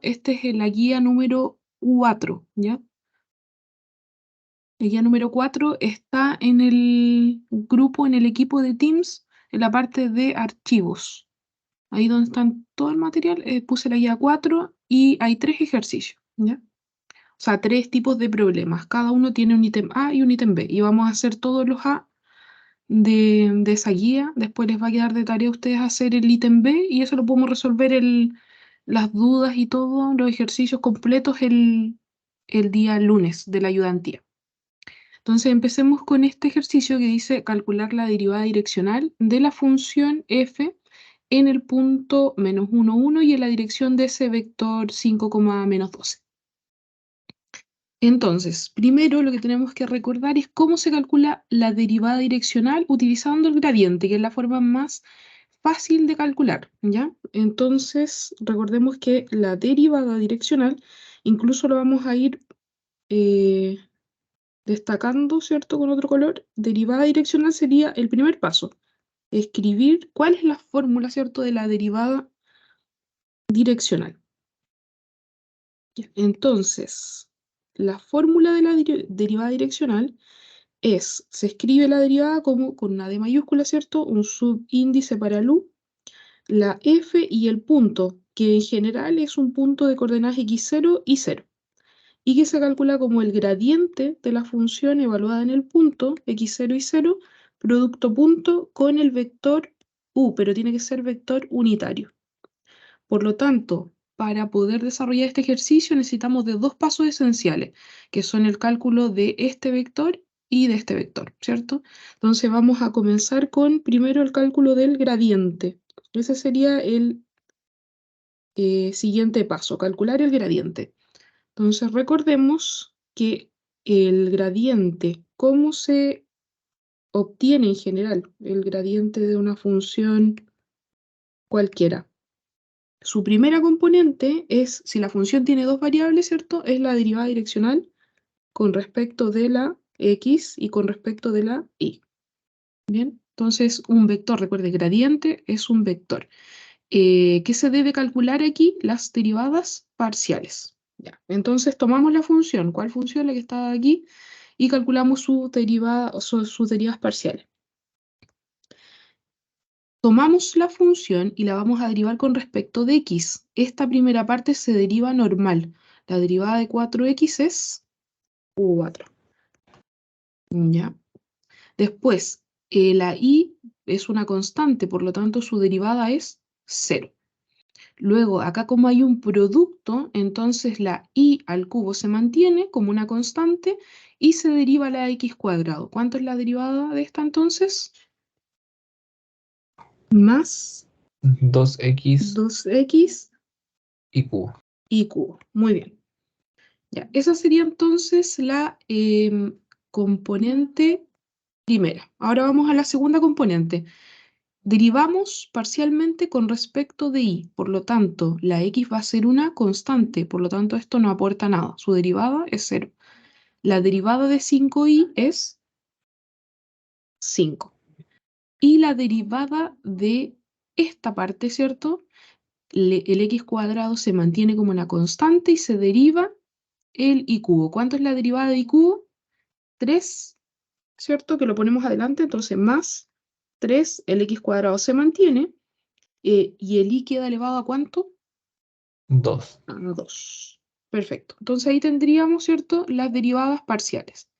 este es la guía número 4, ¿ya? La guía número 4 está en el grupo, en el equipo de Teams, en la parte de archivos. Ahí donde están todo el material, puse la guía 4 y hay 3 ejercicios, ¿ya? O sea, 3 tipos de problemas. Cada uno tiene un ítem A y un ítem B. Y vamos a hacer todos los A de esa guía. Después les va a quedar de tarea a ustedes hacer el ítem B y eso lo podemos resolver las dudas y todo, los ejercicios completos el día lunes de la ayudantía. Entonces empecemos con este ejercicio que dice calcular la derivada direccional de la función f en el punto -1, 1 y en la dirección de ese vector 5, -12. Entonces, primero lo que tenemos que recordar es cómo se calcula la derivada direccional utilizando el gradiente, que es la forma más fácil de calcular, ¿ya? Entonces, recordemos que la derivada direccional, incluso lo vamos a ir destacando, ¿cierto? Con otro color. Derivada direccional sería el primer paso. Escribir cuál es la fórmula, ¿cierto? De la derivada direccional. Entonces, la fórmula de la derivada direccional se escribe la derivada como con una D mayúscula, ¿cierto? Un subíndice para el U, la F y el punto, que en general es un punto de coordenadas x0 y 0, y que se calcula como el gradiente de la función evaluada en el punto x0 y 0, producto punto con el vector U, pero tiene que ser vector unitario. Por lo tanto, para poder desarrollar este ejercicio necesitamos de 2 pasos esenciales, que son el cálculo de este vector y de este vector, ¿cierto? Entonces vamos a comenzar con primero el cálculo del gradiente. Ese sería el siguiente paso, calcular el gradiente. Entonces recordemos que el gradiente, ¿cómo se obtiene en general el gradiente de una función cualquiera? Su primera componente es, si la función tiene 2 variables, ¿cierto? Es la derivada direccional con respecto de la x y con respecto de la y. Bien, entonces un vector, recuerde, gradiente es un vector. ¿Qué se debe calcular aquí? Las derivadas parciales. Ya. Entonces tomamos la función, ¿cuál función? La que estaba aquí, y calculamos sus derivadas parciales. Tomamos la función y la vamos a derivar con respecto de x. Esta primera parte se deriva normal. La derivada de 4x es 4. ¿Ya? Después, la y es una constante, por lo tanto su derivada es 0. Luego, acá como hay un producto, entonces la y al cubo se mantiene como una constante y se deriva la x cuadrado. ¿Cuánto es la derivada de esta entonces? Más 2x 2x y cubo. y cubo. Muy bien. Ya, esa sería entonces la componente primera. Ahora vamos a la segunda componente. Derivamos parcialmente con respecto de y, por lo tanto, la x va a ser una constante, por lo tanto, esto no aporta nada. Su derivada es 0. La derivada de 5y es 5. Y la derivada de esta parte, ¿cierto? El x cuadrado se mantiene como una constante y se deriva el y cubo. ¿Cuánto es la derivada de y cubo? 3, ¿cierto? Que lo ponemos adelante, entonces más 3, el x cuadrado se mantiene, y el y queda elevado ¿a cuánto? 2. A 2. Perfecto. Entonces ahí tendríamos, ¿cierto?, las derivadas parciales.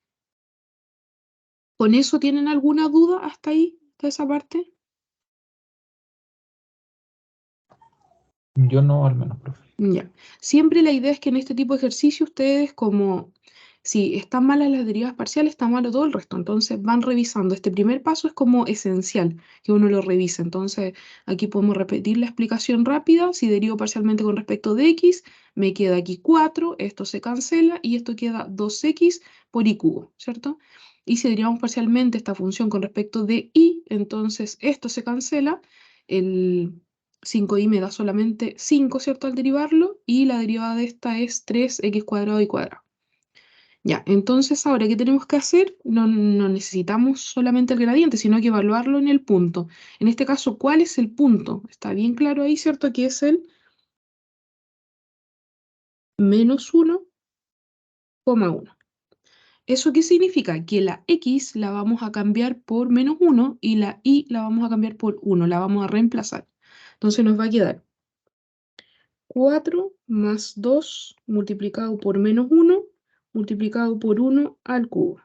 ¿Con eso tienen alguna duda hasta ahí, de esa parte? Yo no, al menos, profe. Ya. Siempre la idea es que en este tipo de ejercicio ustedes, como si están malas las derivadas parciales, está malo todo el resto. Entonces van revisando. Este primer paso es como esencial que uno lo revise. Entonces aquí podemos repetir la explicación rápida. Si derivo parcialmente con respecto de x, me queda aquí 4, esto se cancela y esto queda 2x por y cubo, ¿cierto? Y si derivamos parcialmente esta función con respecto de y, entonces esto se cancela. El 5y me da solamente 5, ¿cierto? Al derivarlo, y la derivada de esta es 3x cuadrado y cuadrado. Ya, entonces ahora, ¿qué tenemos que hacer? No necesitamos solamente el gradiente, sino que evaluarlo en el punto. En este caso, ¿cuál es el punto? Está bien claro ahí, ¿cierto? Que es el menos 1,1. ¿Eso qué significa? Que la x la vamos a cambiar por menos 1 y la y la vamos a cambiar por 1, la vamos a reemplazar. Entonces nos va a quedar 4 más 2 multiplicado por menos 1 multiplicado por 1 al cubo.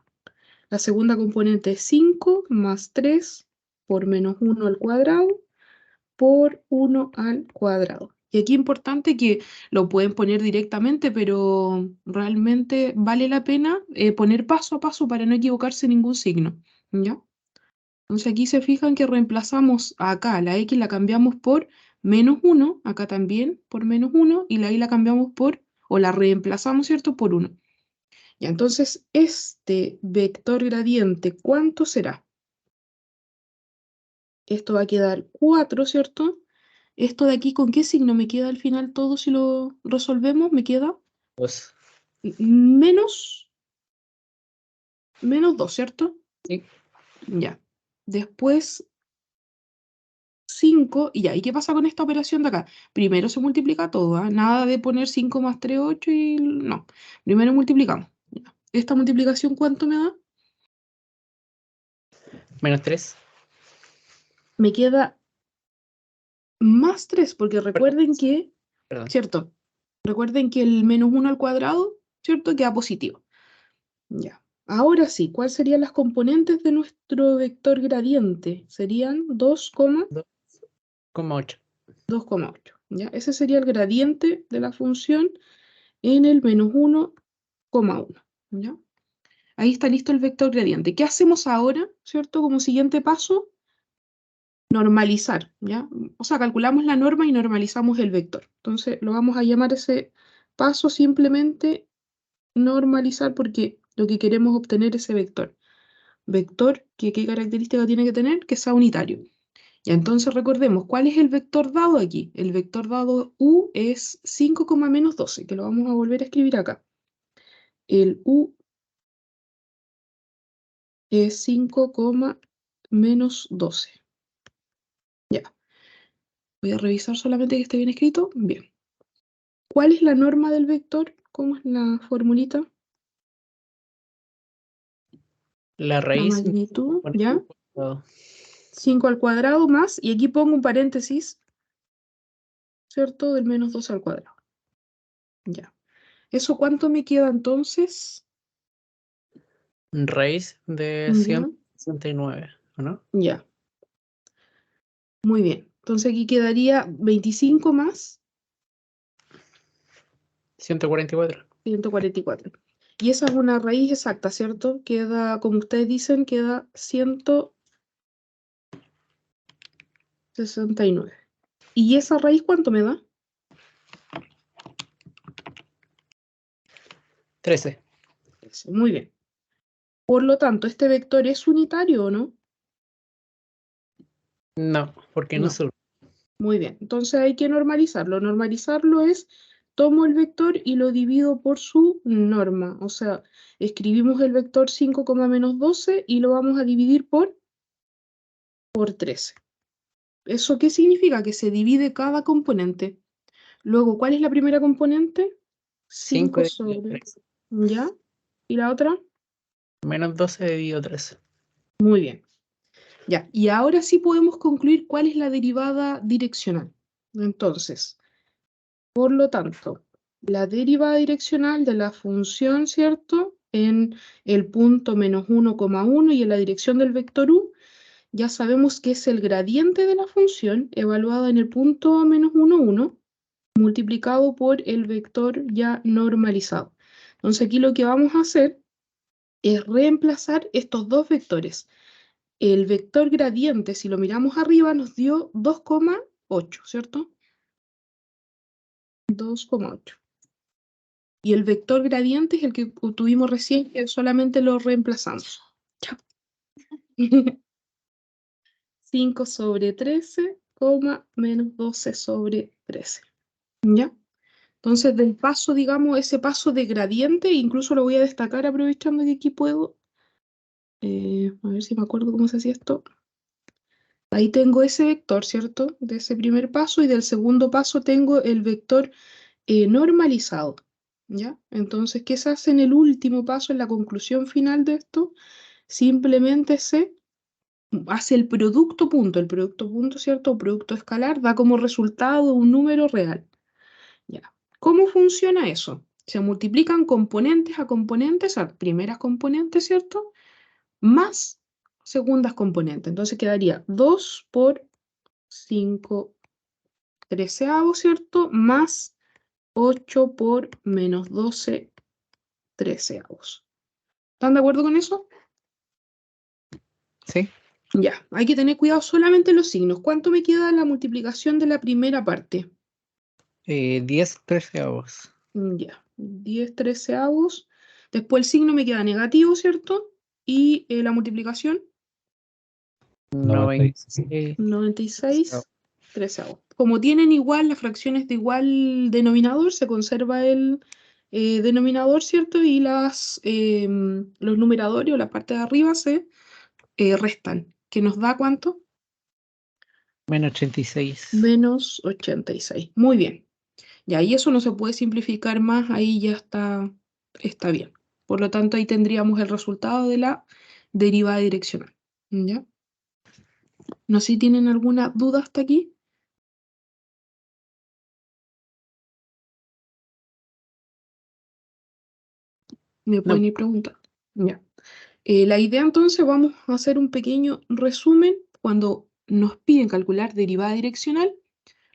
La segunda componente es 5 más 3 por menos 1 al cuadrado por 1 al cuadrado. Y aquí es importante que lo pueden poner directamente, pero realmente vale la pena poner paso a paso para no equivocarse ningún signo, ¿ya? Entonces aquí se fijan que reemplazamos acá, la x la cambiamos por menos 1, acá también por menos 1, y la y la cambiamos por, o la reemplazamos, ¿cierto? Por 1. Ya, entonces este vector gradiente, ¿cuánto será? Esto va a quedar 4, ¿cierto? Esto de aquí, ¿con qué signo me queda al final todo si lo resolvemos? Me queda 2. menos 2, ¿cierto? Sí. Ya. Después 5, y ya. ¿Y qué pasa con esta operación de acá? Primero se multiplica todo, ¿ah? Nada de poner 5 más 3, 8 y no. Primero multiplicamos. Ya. ¿Esta multiplicación cuánto me da? Menos 3. Me queda más 3, porque recuerden que, Perdón. ¿cierto? Recuerden que el menos 1 al cuadrado, ¿cierto? Queda positivo. Ya. Ahora sí, ¿cuáles serían las componentes de nuestro vector gradiente? Serían 2,8. 2,8. ¿Ya? Ese sería el gradiente de la función en el menos 1,1. ¿Ya? Ahí está listo el vector gradiente. ¿Qué hacemos ahora, cierto? Como siguiente paso, normalizar, ¿ya? O sea, calculamos la norma y normalizamos el vector. Entonces, lo vamos a llamar ese paso simplemente normalizar porque lo que queremos obtener es ese vector. Vector, ¿qué característica tiene que tener? Que sea unitario. Ya, entonces recordemos, ¿cuál es el vector dado aquí? El vector dado u es 5, menos 12, que lo vamos a volver a escribir acá. El u es 5, menos 12. Ya, voy a revisar solamente que esté bien escrito. Bien. ¿Cuál es la norma del vector? ¿Cómo es la formulita? La La raíz. magnitud, Bueno, ¿ya? 5 al cuadrado más, y aquí pongo un paréntesis, ¿cierto? Del menos 2 al cuadrado. Ya. ¿Eso cuánto me queda entonces? raíz de Ya. 169, ¿o no? Ya. Muy bien. Entonces aquí quedaría 25 más 144. 144. Y esa es una raíz exacta, ¿cierto? Queda, como ustedes dicen, queda 169. ¿Y esa raíz cuánto me da? 13. Muy bien. Por lo tanto, ¿este vector es unitario o no? No, porque no No. solo. Muy bien. Entonces hay que normalizarlo. Normalizarlo es, tomo el vector y lo divido por su norma. O sea, escribimos el vector 5, menos 12 y lo vamos a dividir por 13. ¿Eso qué significa? Que se divide cada componente. Luego, ¿cuál es la primera componente? 5 5 dividido sobre, 13. ¿ya? ¿Y la otra? Menos 12 dividido 13. Muy bien. Ya, y ahora sí podemos concluir cuál es la derivada direccional. Entonces, por lo tanto, la derivada direccional de la función, ¿cierto? En el punto menos 1,1 y en la dirección del vector u, ya sabemos que es el gradiente de la función evaluada en el punto menos 1,1 multiplicado por el vector ya normalizado. Entonces aquí lo que vamos a hacer es reemplazar estos dos vectores. El vector gradiente, si lo miramos arriba, nos dio 2,8, ¿cierto? 2,8. Y el vector gradiente es el que obtuvimos recién, que solamente lo reemplazamos. Chao. 5 sobre 13, menos 12 sobre 13. ¿Ya? Entonces, del paso, digamos, ese paso de gradiente, incluso lo voy a destacar aprovechando que aquí puedo. A ver si me acuerdo cómo se hacía esto. Ahí tengo ese vector, ¿cierto? De ese primer paso, y del segundo paso tengo el vector normalizado. ¿ya? Entonces, ¿qué se hace en el último paso, en la conclusión final de esto? Simplemente se hace el producto punto, ¿cierto? O producto escalar da como resultado un número real. Ya. ¿Cómo funciona eso? Se multiplican componentes a componentes, a primeras componentes, ¿cierto? Más segundas componentes. Entonces quedaría 2 por 5 treceavos, ¿cierto? Más 8 por menos 12 treceavos. ¿Están de acuerdo con eso? Sí. Ya, hay que tener cuidado solamente en los signos. ¿Cuánto me queda la multiplicación de la primera parte? 10 treceavos. Ya, 10 treceavos. Después el signo me queda negativo, ¿cierto? Y la multiplicación, 96 96 treceavos. Como tienen igual las fracciones de igual denominador, se conserva el denominador, ¿cierto? Y los numeradores o la parte de arriba se restan. ¿Que nos da cuánto? menos 86. Menos 86. Muy bien. Ya, y eso no se puede simplificar más, ahí ya está bien. Por lo tanto, ahí tendríamos el resultado de la derivada direccional. ¿Ya? No sé si tienen alguna duda hasta aquí. Me pueden No, ir preguntando. Ya. La idea entonces, vamos a hacer un pequeño resumen. Cuando nos piden calcular derivada direccional,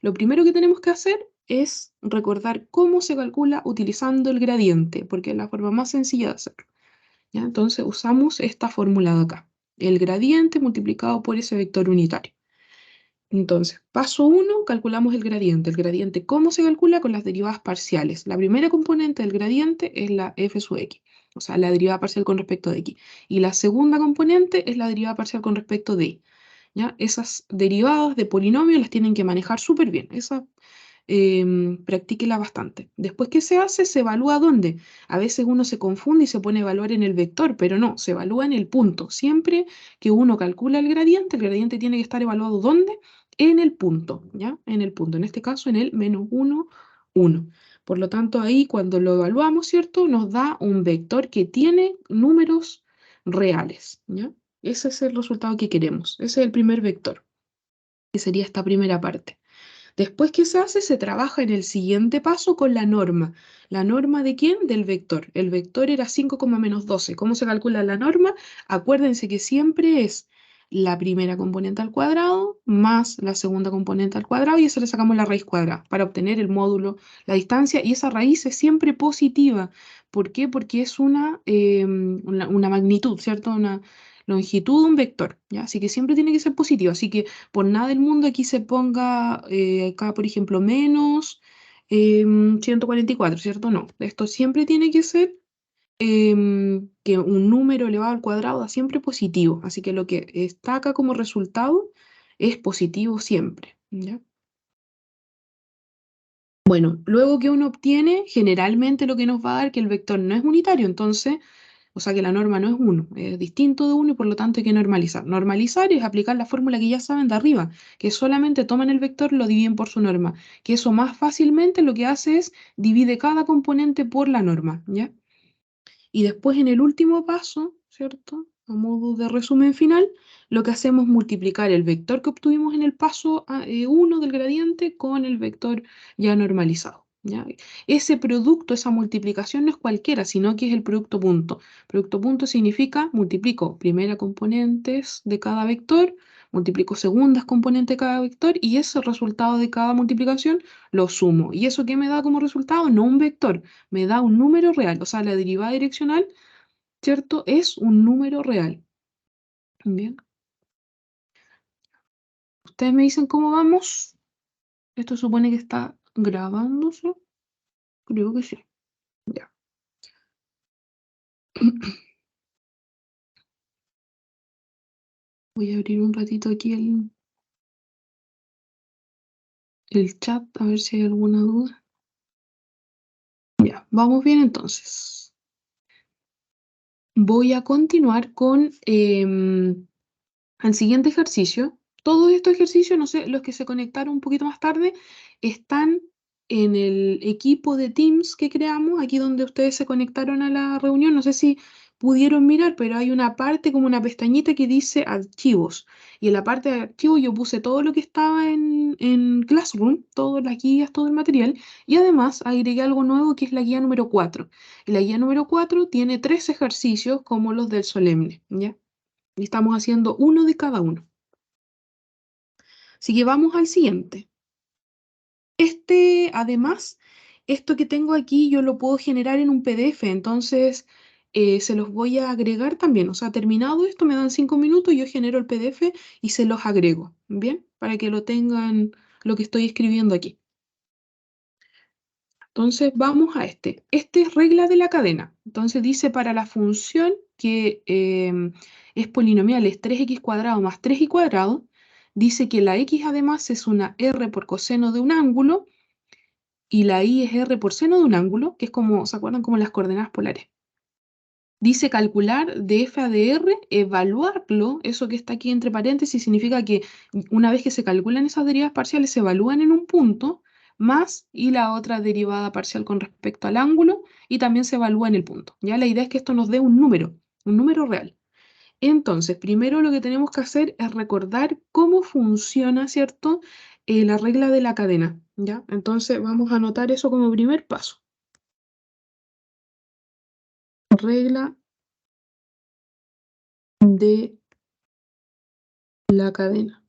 lo primero que tenemos que hacer es recordar cómo se calcula utilizando el gradiente, porque es la forma más sencilla de hacerlo. ¿Ya? Entonces usamos esta fórmula de acá, el gradiente multiplicado por ese vector unitario. Entonces, paso 1, calculamos el gradiente. El gradiente, ¿cómo se calcula? Con las derivadas parciales. La primera componente del gradiente es la f sub x, o sea, la derivada parcial con respecto de x. Y la segunda componente es la derivada parcial con respecto de y. ¿Ya? Esas derivadas de polinomio las tienen que manejar súper bien. Practíquela bastante. Después, ¿qué se hace? Se evalúa dónde. A veces uno se confunde y se pone a evaluar en el vector, pero no, se evalúa en el punto. Siempre que uno calcula el gradiente tiene que estar evaluado ¿dónde? En el punto, ¿ya? En el punto, en este caso en el menos 1, 1. Por lo tanto, ahí cuando lo evaluamos, ¿cierto? Nos da un vector que tiene números reales, ¿ya? Ese es el resultado que queremos. Ese es el primer vector, que sería esta primera parte. Después, ¿qué se hace? Se trabaja en el siguiente paso con la norma. ¿La norma de quién? Del vector. El vector era 5, menos 12. ¿Cómo se calcula la norma? Acuérdense que siempre es la primera componente al cuadrado más la segunda componente al cuadrado y eso le sacamos la raíz cuadrada para obtener el módulo, la distancia, y esa raíz es siempre positiva. ¿Por qué? Porque es una magnitud, ¿cierto? Una longitud de un vector, ¿ya? Así que siempre tiene que ser positivo. Así que por nada del mundo aquí se ponga, acá por ejemplo, menos 144, ¿cierto? No, esto siempre tiene que ser que un número elevado al cuadrado da siempre positivo, así que lo que está acá como resultado es positivo siempre, ¿ya? Bueno, luego que uno obtiene, generalmente lo que nos va a dar que el vector no es unitario, entonces, o sea que la norma no es 1, es distinto de 1 y por lo tanto hay que normalizar. Normalizar es aplicar la fórmula que ya saben de arriba, que solamente toman el vector y lo dividen por su norma, que eso más fácilmente lo que hace es divide cada componente por la norma, ¿ya? Y después en el último paso, ¿cierto? A modo de resumen final, lo que hacemos es multiplicar el vector que obtuvimos en el paso 1 del gradiente con el vector ya normalizado, ¿ya? Ese producto, esa multiplicación no es cualquiera, sino que es el producto punto. Producto punto significa multiplico primera componentes de cada vector, multiplico segundas componentes de cada vector y ese resultado de cada multiplicación lo sumo. ¿Y eso qué me da como resultado? No un vector, me da un número real, o sea, la derivada direccional, ¿cierto? Es un número real. Bien. Ustedes me dicen cómo vamos. Esto supone que está grabándose. Creo que sí. Ya. Voy a abrir un ratito aquí el chat a ver si hay alguna duda. Ya, vamos bien entonces. Voy a continuar con el siguiente ejercicio. Todos estos ejercicios, no sé, los que se conectaron un poquito más tarde, están en el equipo de Teams que creamos, aquí donde ustedes se conectaron a la reunión, no sé si pudieron mirar, pero hay una parte como una pestañita que dice archivos. Y en la parte de archivos yo puse todo lo que estaba en Classroom, todas las guías, todo el material, y además agregué algo nuevo que es la guía número 4. Y la guía número 4 tiene 3 ejercicios como los del solemne, ¿ya? Y estamos haciendo uno de cada uno. Así que vamos al siguiente. Además, esto que tengo aquí yo lo puedo generar en un PDF, entonces se los voy a agregar también. O sea, terminado esto, me dan 5 minutos, yo genero el PDF y se los agrego, ¿bien? Para que lo tengan lo que estoy escribiendo aquí. Entonces, vamos a este. Este es regla de la cadena. Entonces dice para la función que es polinomial, es 3x cuadrado más 3y cuadrado, dice que la x además es una r por coseno de un ángulo y la y es r por seno de un ángulo, que es como, ¿se acuerdan? Como las coordenadas polares. Dice calcular de f a de r, evaluarlo, eso que está aquí entre paréntesis significa que una vez que se calculan esas derivadas parciales se evalúan en un punto, más y la otra derivada parcial con respecto al ángulo, y también se evalúa en el punto. Ya la idea es que esto nos dé un número real. Entonces, primero lo que tenemos que hacer es recordar cómo funciona, ¿cierto? La regla de la cadena, ¿ya? Entonces vamos a anotar eso como primer paso. Regla de la cadena.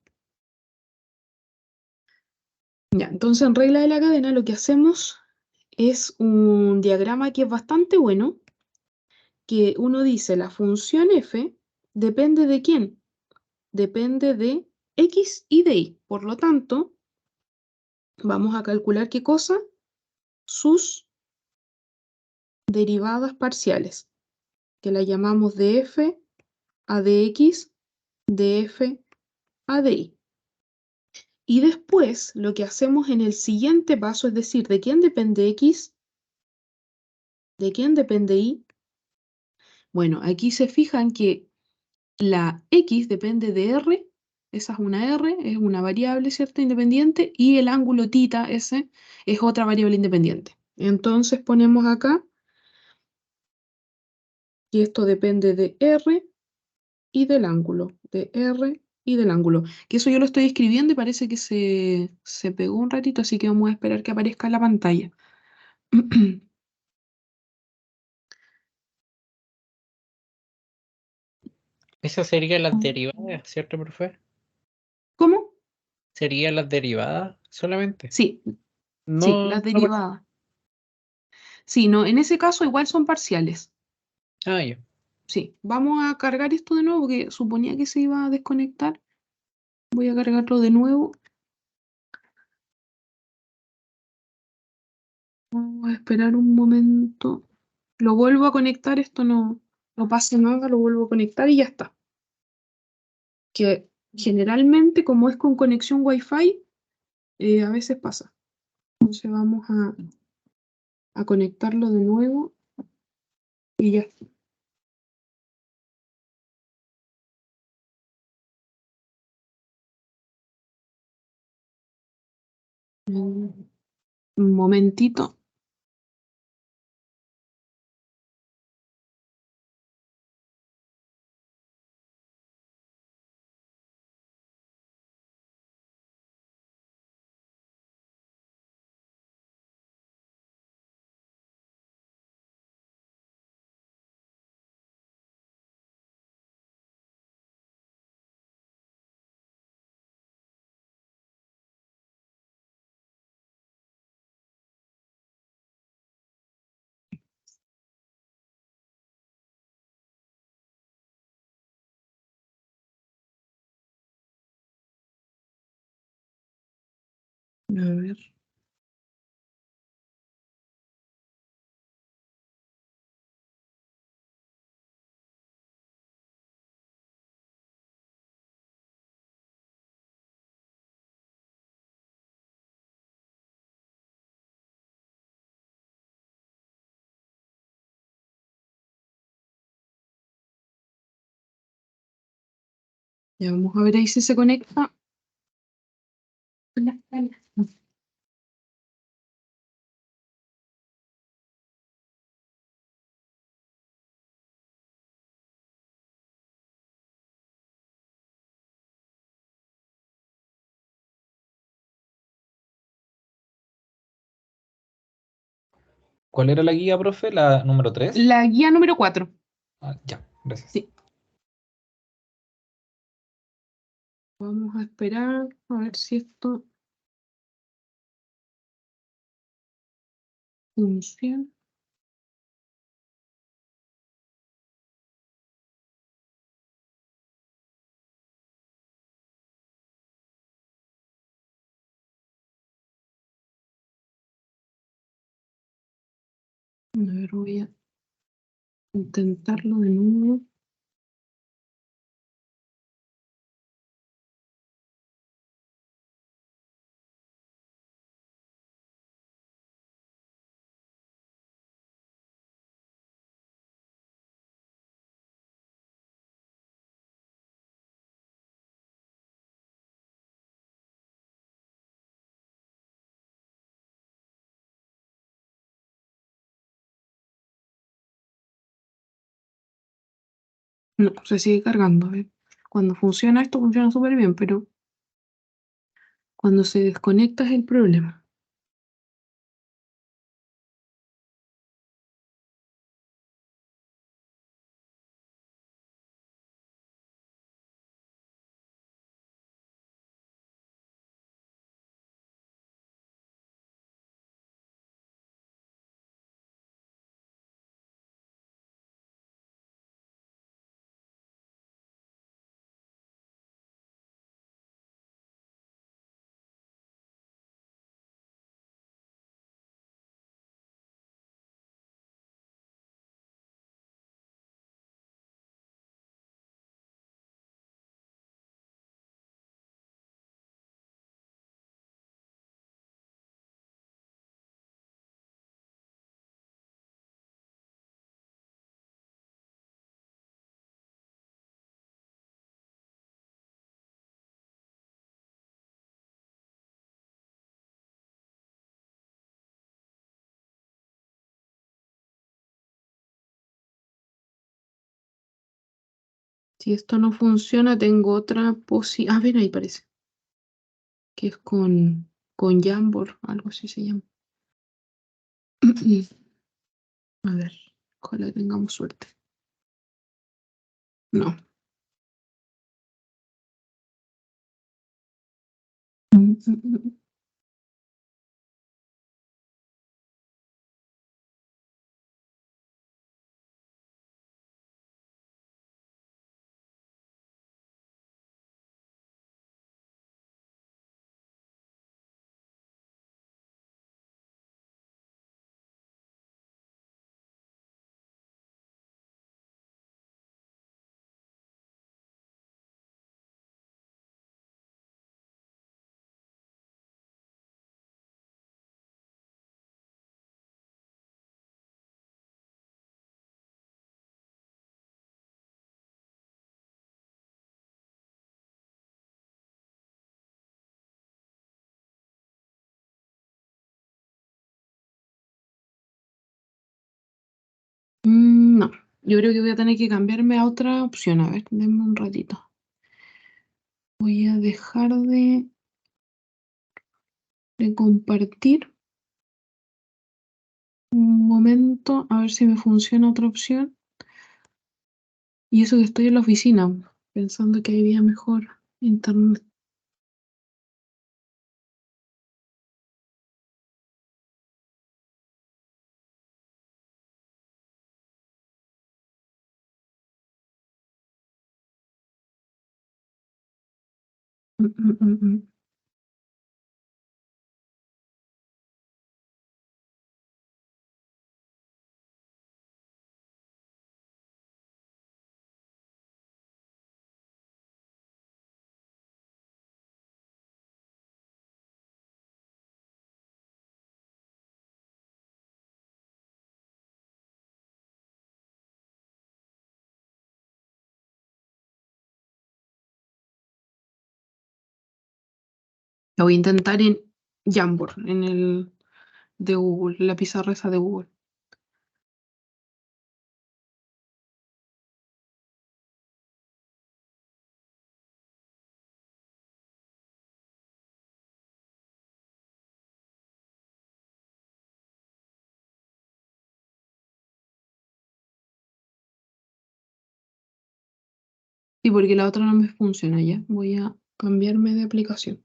Ya, entonces en regla de la cadena lo que hacemos es un diagrama que es bastante bueno, que uno dice la función f depende de quién, depende de x y de y. Por lo tanto, vamos a calcular qué cosa, sus derivadas parciales, que la llamamos de f a de x, de f a de y. Y después lo que hacemos en el siguiente paso es decir, ¿de quién depende x? ¿De quién depende y? Bueno, aquí se fijan que la x depende de r, esa es una r, es una variable, ¿cierto? Independiente, y el ángulo θ, ese, es otra variable independiente. Entonces ponemos acá que esto depende de r y del ángulo, de r y del ángulo. Que eso yo lo estoy escribiendo y parece que se pegó un ratito, así que vamos a esperar que aparezca en la pantalla. Esa sería las derivadas, ¿cierto, profe? ¿Cómo? Serían las derivadas solamente. Sí, sí, No, las no derivadas. Sí, no, en ese caso igual son parciales. Ah, ya. Sí, vamos a cargar esto de nuevo porque suponía que se iba a desconectar. Voy a cargarlo de nuevo. Vamos a esperar un momento. Lo vuelvo a conectar, esto no pasa nada, lo vuelvo a conectar y ya está. Que generalmente, como es con conexión Wi-Fi, a veces pasa. Entonces vamos a conectarlo de nuevo y ya está. Un momentito. A ver. Ya vamos a ver ahí si se conecta. ¿Cuál era la guía, profe? ¿La número 3? La guía número 4. Ya, gracias. Sí. Vamos a esperar a ver si esto funciona. A ver, voy a intentarlo de nuevo. No, se sigue cargando. A ver. Cuando funciona esto, funciona súper bien, pero cuando se desconecta es el problema. Si esto no funciona, tengo otra posibilidad. Ah, ven, ahí parece. Que es con Jamboard, algo así se llama. A ver, ojalá tengamos suerte. No. No, yo creo que voy a tener que cambiarme a otra opción. A ver, denme un ratito. Voy a dejar de compartir un momento, a ver si me funciona otra opción. Y eso que estoy en la oficina, pensando que había mejor internet. Mm, mm, mm, mm. Lo voy a intentar en Jamboard, en el de Google, la pizarra esa de Google. Sí, porque la otra no me funciona ya. Voy a cambiarme de aplicación.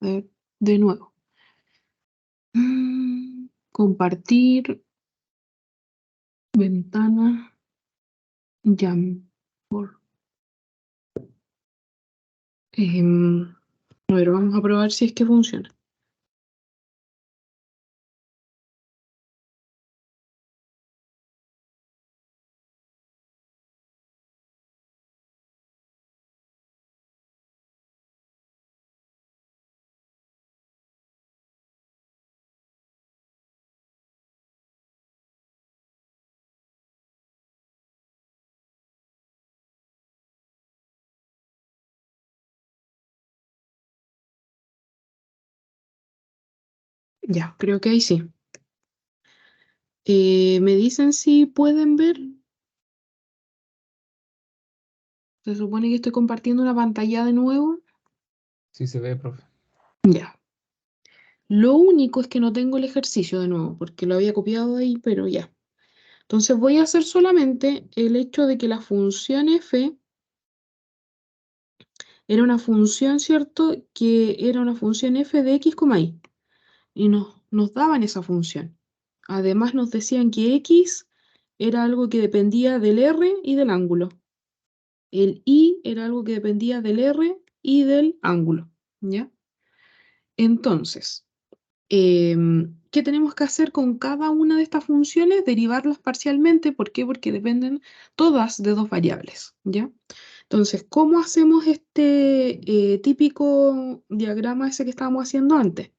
A ver, de nuevo. Compartir. Ventana. Jamboard. A ver, vamos a probar si es que funciona. Ya, creo que ahí sí. ¿Me dicen si pueden ver? Se supone que estoy compartiendo la pantalla de nuevo. Sí se ve, profe. Ya. Lo único es que no tengo el ejercicio de nuevo, porque lo había copiado ahí, pero ya. Entonces voy a hacer solamente el hecho de que la función f era una función, ¿cierto? Que era una función f de x, y. Y nos daban esa función. Además nos decían que x era algo que dependía del r y del ángulo. El y era algo que dependía del r y del ángulo. ¿Ya? Entonces, ¿qué tenemos que hacer con cada una de estas funciones? Derivarlas parcialmente. ¿Por qué? Porque dependen todas de dos variables. ¿Ya? Entonces, ¿cómo hacemos este típico diagrama ese que estábamos haciendo antes?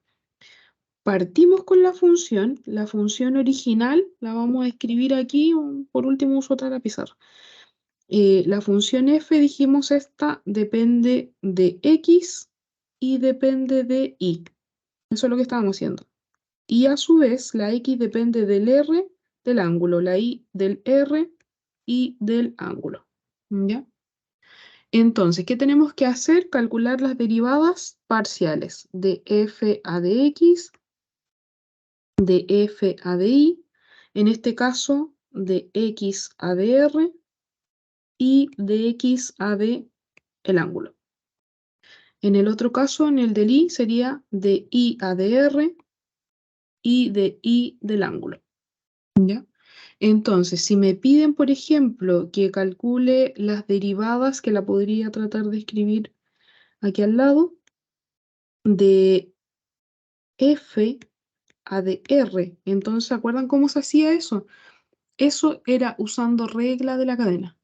Partimos con la función original, la vamos a escribir aquí, por último uso otra pizarra. La función f, dijimos, esta depende de x y depende de y. Eso es lo que estábamos haciendo. Y a su vez, la x depende del r del ángulo, la y del r y del ángulo. ¿Ya? Entonces, ¿qué tenemos que hacer? Calcular las derivadas parciales de f a de x, de f a de y, en este caso de x a de r y de x a de el ángulo. En el otro caso, en el del y, sería de y a de r y de y del ángulo. ¿Ya? Entonces, si me piden, por ejemplo, que calcule las derivadas, que la podría tratar de escribir aquí al lado, de f a de r. Entonces, ¿se acuerdan cómo se hacía eso? Eso era usando regla de la cadena.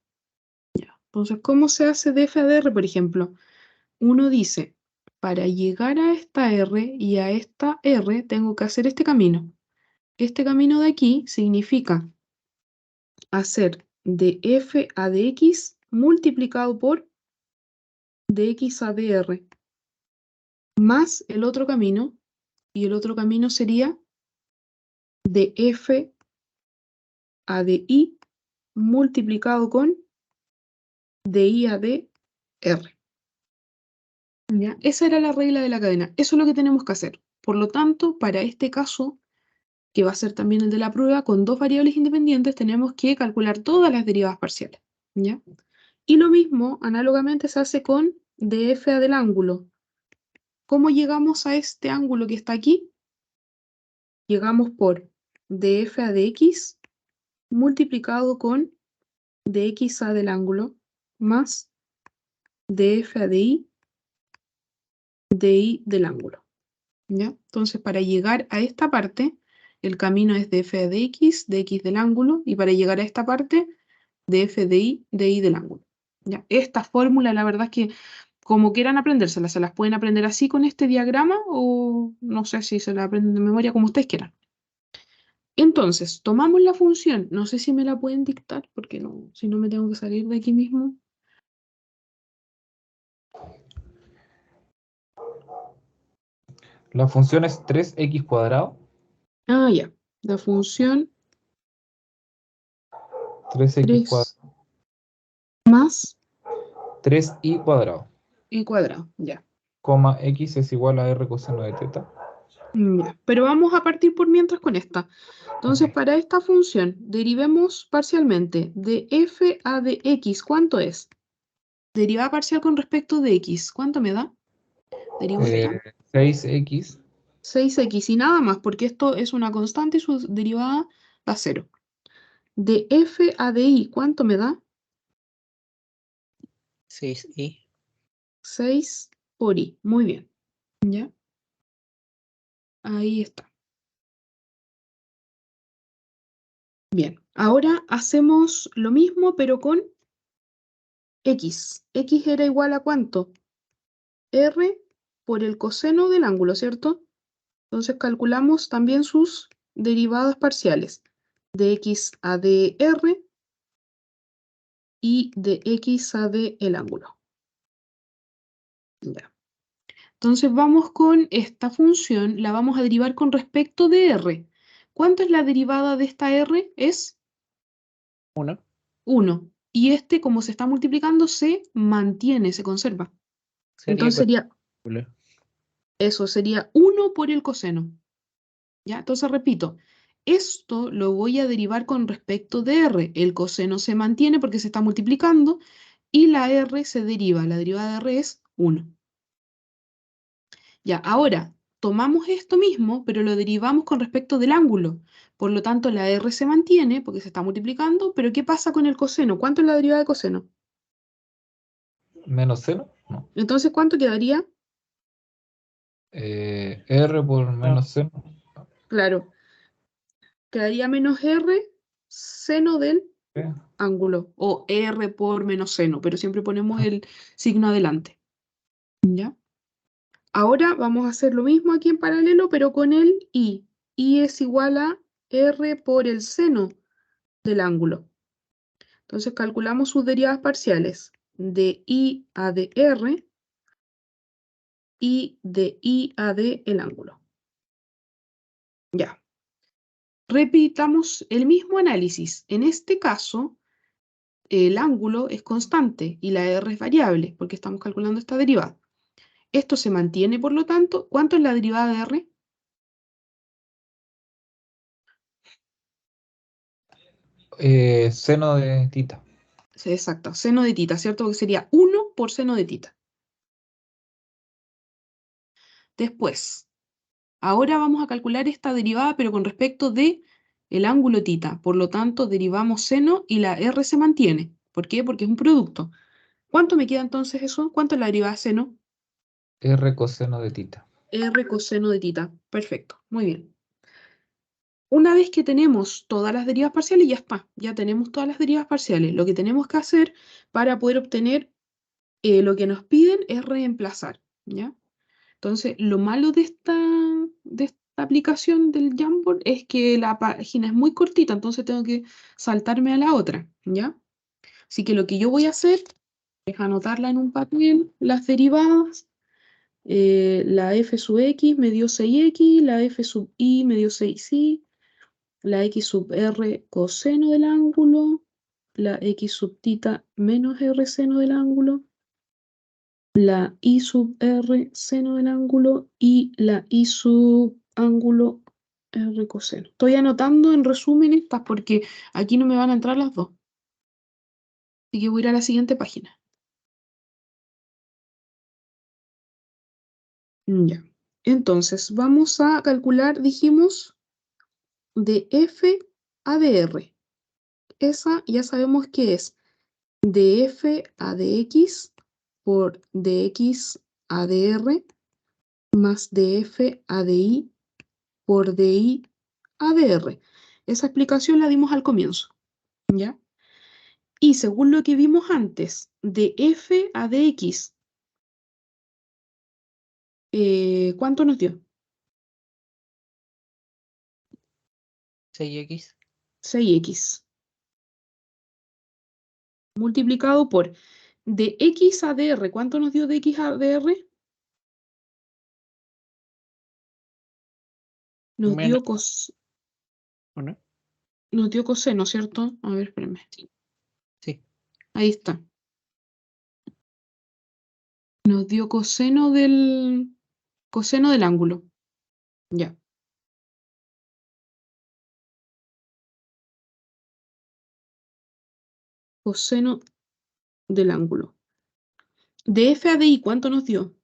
Ya. Entonces, ¿cómo se hace de f a de r, por ejemplo? Uno dice, para llegar a esta r y a esta r, tengo que hacer este camino. Este camino de aquí significa hacer de f a de x multiplicado por de x a de r, más el otro camino, y el otro camino sería de f a de y multiplicado con de y a de r. ¿Ya? Esa era la regla de la cadena. Eso es lo que tenemos que hacer. Por lo tanto, para este caso, que va a ser también el de la prueba, con dos variables independientes, tenemos que calcular todas las derivadas parciales. ¿Ya? Y lo mismo, análogamente, se hace con df a del ángulo. ¿Cómo llegamos a este ángulo que está aquí? Llegamos por df a de x multiplicado con dx a del ángulo más df a de y del ángulo. ¿Ya? Entonces, para llegar a esta parte, el camino es de f de x del ángulo, y para llegar a esta parte, de f de y del ángulo. ¿Ya? Esta fórmula, la verdad es que, como quieran aprendérselas, se las pueden aprender así con este diagrama, o no sé si se la aprenden de memoria, como ustedes quieran. Entonces, tomamos la función, no sé si me la pueden dictar, porque no, si no me tengo que salir de aquí mismo. La función es 3x cuadrado. Ah, ya. La función 3x cuadrado. 3 más 3y cuadrado. y cuadrado, ya. coma x es igual a r coseno de teta. Ya, pero vamos a partir por mientras con esta. Entonces, Ok. para esta función, derivemos parcialmente de f a de x. ¿Cuánto es? Derivada parcial con respecto de x. ¿Cuánto me da? Derivo esta. 6x 6x y nada más, porque esto es una constante y su derivada da 0. De f a de y, ¿cuánto me da? 6i. 6 por y. Muy bien. ¿Ya? Ahí está. Bien. Ahora hacemos lo mismo, pero con x. X era igual a ¿cuánto? R por el coseno del ángulo, ¿cierto? Entonces calculamos también sus derivadas parciales. De x a de r y de x a de el ángulo. Ya. Entonces vamos con esta función, la vamos a derivar con respecto de r. ¿Cuánto es la derivada de esta r? Es 1. 1. Y este, como se está multiplicando, se mantiene, se conserva. Sería Entonces con sería, el eso sería 1 por el coseno. ¿Ya? Entonces repito, esto lo voy a derivar con respecto de r. El coseno se mantiene porque se está multiplicando y la r se deriva. La derivada de r es 1. Ya, ahora tomamos esto mismo, pero lo derivamos con respecto del ángulo. Por lo tanto, la r se mantiene porque se está multiplicando, pero ¿qué pasa con el coseno? ¿Cuánto es la derivada de coseno? menos seno. No. Entonces, ¿cuánto quedaría? R por menos seno. Claro, quedaría menos r seno del ¿Qué? ángulo, o r por menos seno, pero siempre ponemos el signo adelante. ¿Ya? Ahora vamos a hacer lo mismo aquí en paralelo, pero con el i. I es igual a r por el seno del ángulo. Entonces calculamos sus derivadas parciales de i a de r y de i a de el ángulo. Ya. Repitamos el mismo análisis. En este caso, el ángulo es constante y la r es variable, porque estamos calculando esta derivada. Esto se mantiene, por lo tanto, ¿cuánto es la derivada de r? Seno de tita. Sí, exacto, seno de tita, ¿cierto? Porque sería 1 por seno de tita. Después, ahora vamos a calcular esta derivada, pero con respecto de el ángulo tita. Por lo tanto, derivamos seno y la r se mantiene. ¿Por qué? Porque es un producto. ¿Cuánto me queda entonces eso? ¿Cuánto es la derivada de seno? R coseno de tita. R coseno de tita. Perfecto, muy bien. Una vez que tenemos todas las derivas parciales, ya está. Ya tenemos todas las derivas parciales. Lo que tenemos que hacer para poder obtener lo que nos piden es reemplazar, ¿ya? Entonces, lo malo de esta aplicación del Jamboard es que la página es muy cortita, entonces tengo que saltarme a la otra, ¿ya? Así que lo que yo voy a hacer es anotarla en un papel, las derivadas. La f sub x me dio 6x, la f sub y me dio 6y, la x sub r coseno del ángulo, la x sub tita menos r seno del ángulo, la i sub r seno del ángulo y la i sub ángulo r coseno. Estoy anotando en resumen estas porque aquí no me van a entrar las dos. Así que voy a ir a la siguiente página. Ya. Entonces, vamos a calcular, dijimos, de f a de r. Esa ya sabemos que es de f a de x por dx a de r más de f a de y por di a de r. Esa explicación la dimos al comienzo, ¿ya? Y según lo que vimos antes, de f a de x, ¿cuánto nos dio? 6x. 6x. Multiplicado por de x a de r. ¿Cuánto nos dio de x a de r? Nos Menos dio, 1. nos dio coseno, ¿cierto? A ver, espérame. Sí. Ahí está. Nos dio coseno del ángulo. Ya. Coseno del ángulo. De F a DI, ¿cuánto nos dio?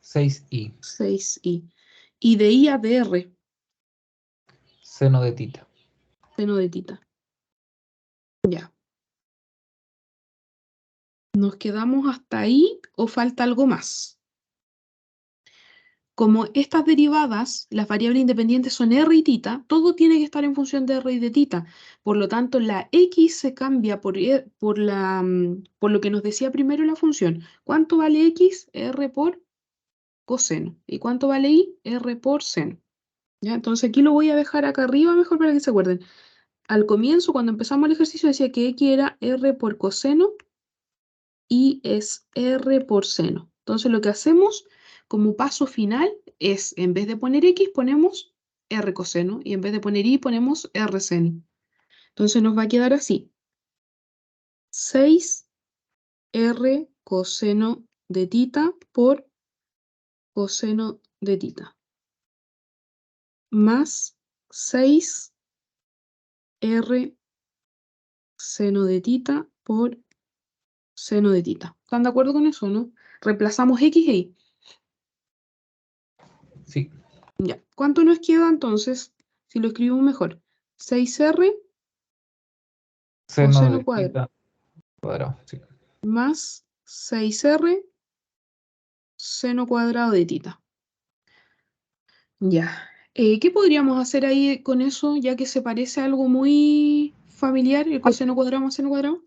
6i. 6i. Y de I a DR, Seno de tita. seno de tita. Ya. ¿Nos quedamos hasta ahí o falta algo más? Como estas derivadas, las variables independientes son r y tita, todo tiene que estar en función de r y de tita. Por lo tanto, la x se cambia por lo que nos decía primero la función. ¿Cuánto vale x? R por coseno. ¿Y cuánto vale y? R por seno. ¿Ya? Entonces aquí lo voy a dejar acá arriba mejor para que se acuerden. Al comienzo, cuando empezamos el ejercicio, decía que x era r por coseno y es r por seno. Entonces lo que hacemos como paso final es, en vez de poner x, ponemos r coseno, y en vez de poner y, ponemos r seno. Entonces nos va a quedar así. 6r coseno de tita por coseno de tita. Más 6r seno de tita por seno de tita. ¿Están de acuerdo con eso, no? Reemplazamos x e y. Sí. Ya. ¿Cuánto nos queda entonces? Si lo escribimos mejor. 6r Seno coseno de cuadrado tita cuadrado. Sí. más 6r seno cuadrado de tita. Ya. ¿Qué podríamos hacer ahí con eso, ya que se parece a algo muy familiar, el coseno cuadrado más seno cuadrado?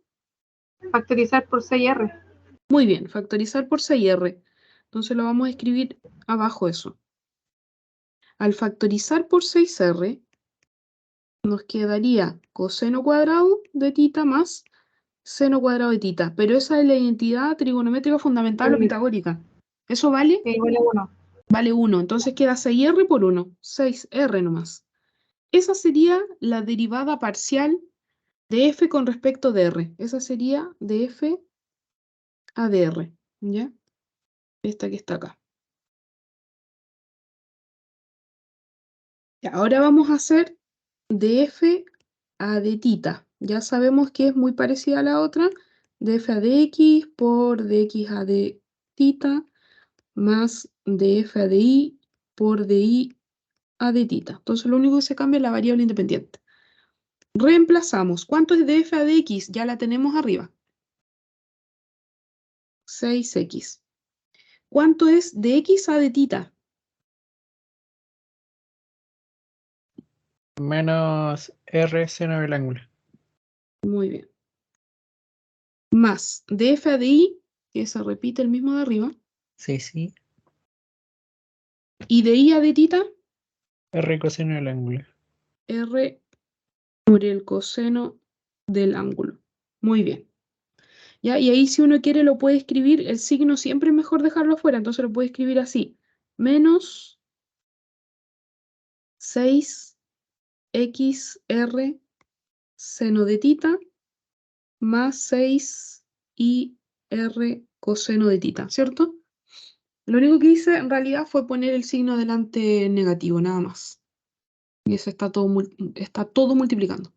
Factorizar por 6r. Muy bien, factorizar por 6r. Entonces lo vamos a escribir abajo eso. Al factorizar por 6r, nos quedaría coseno cuadrado de tita más seno cuadrado de tita. Pero esa es la identidad trigonométrica fundamental o pitagórica. ¿Eso vale? Que igual a 1. Vale 1. Entonces queda 6r por 1. 6r nomás. Esa sería la derivada parcial de f con respecto de r. Esa sería de f a dr. ¿Ya? Esta que está acá. Y ahora vamos a hacer de f a de tita. Ya sabemos que es muy parecida a la otra. De f a dx por dx a de tita más de f a de y por de y a de tita. Entonces lo único que se cambia es la variable independiente. Reemplazamos. ¿Cuánto es de f a de x? Ya la tenemos arriba. 6x. ¿Cuánto es de x a de tita? Menos r seno del ángulo. Muy bien. Más de f a de y, que se repite el mismo de arriba. Sí, sí. Y de y a de tita, R coseno del ángulo. r por el coseno del ángulo. Muy bien. ¿Ya? Y ahí si uno quiere lo puede escribir, el signo siempre es mejor dejarlo afuera, entonces lo puede escribir así. Menos 6xr seno de tita más 6ir coseno de tita, ¿cierto? Lo único que hice en realidad fue poner el signo delante negativo, nada más. Y eso está todo multiplicando.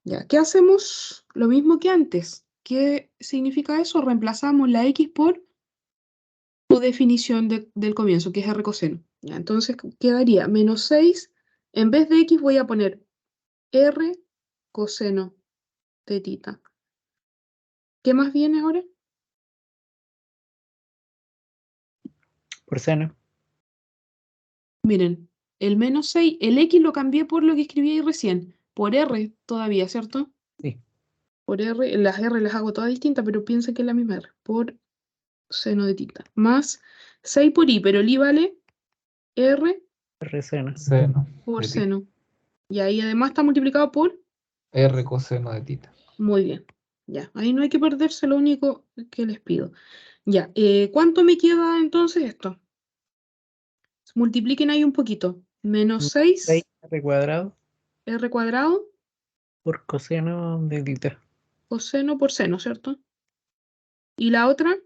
Ya, ¿qué hacemos? Lo mismo que antes. ¿Qué significa eso? Reemplazamos la x por su definición del comienzo, que es r coseno. Ya, entonces quedaría menos 6. En vez de x voy a poner r coseno de tita. ¿Qué más viene ahora? Por seno. Miren, el menos 6, el x lo cambié por lo que escribí ahí recién, por r todavía, ¿cierto? Sí. Por r, las r las hago todas distintas, pero piensen que es la misma r, por seno de tita, más 6 por i, pero el i vale r R seno. Seno por de tita. seno. Y ahí además está multiplicado por, R coseno de tita. muy bien, ya, ahí no hay que perderse, lo único que les pido. Ya, ¿cuánto me queda entonces esto? Multipliquen ahí un poquito, menos 6 6r cuadrado r cuadrado por coseno de tita. coseno por seno, ¿cierto? ¿Y la otra?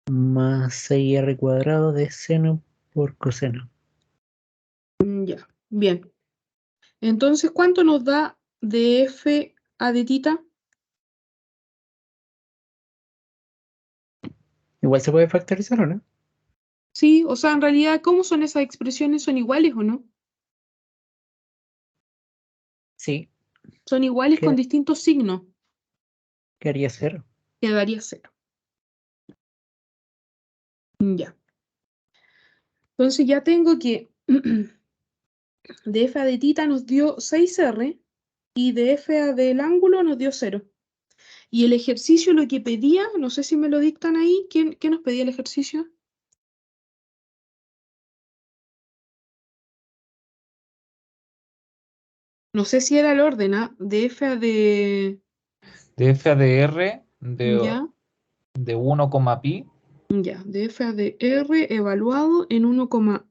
Más 6r cuadrado de seno por coseno. Ya, bien. Entonces, ¿cuánto nos da de f a de tita? Igual se puede factorizar, ¿o no? Sí, o sea, en realidad, ¿cómo son esas expresiones? ¿Son iguales o no? Sí, Son iguales con queda- distintos signos. quedaría 0. Quedaría 0. Ya. Entonces ya tengo que de f a de tita nos dio 6r y de f a del ángulo nos dio 0. Y el ejercicio lo que pedía, no sé si me lo dictan ahí, ¿qué nos pedía el ejercicio? No sé si era el orden, ¿ah? De f a de... De f a de r Ya, de 1, pi ya, de f a de r evaluado en 1,pi más,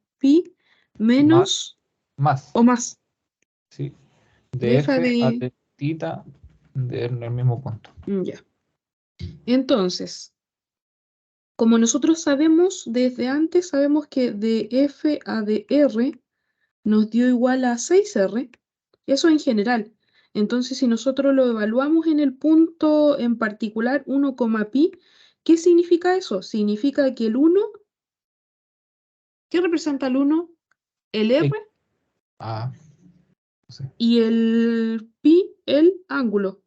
menos más, o más. ¿sí? De De f a f a de... de tita en el mismo punto. Ya. Entonces, como nosotros sabemos desde antes, sabemos que de f a de r nos dio igual a 6r, eso en general. Entonces, si nosotros lo evaluamos en el punto en particular 1,pi, ¿qué significa eso? Significa que el 1, ¿qué representa el 1? El r Ah, no sé. y el pi, el ángulo.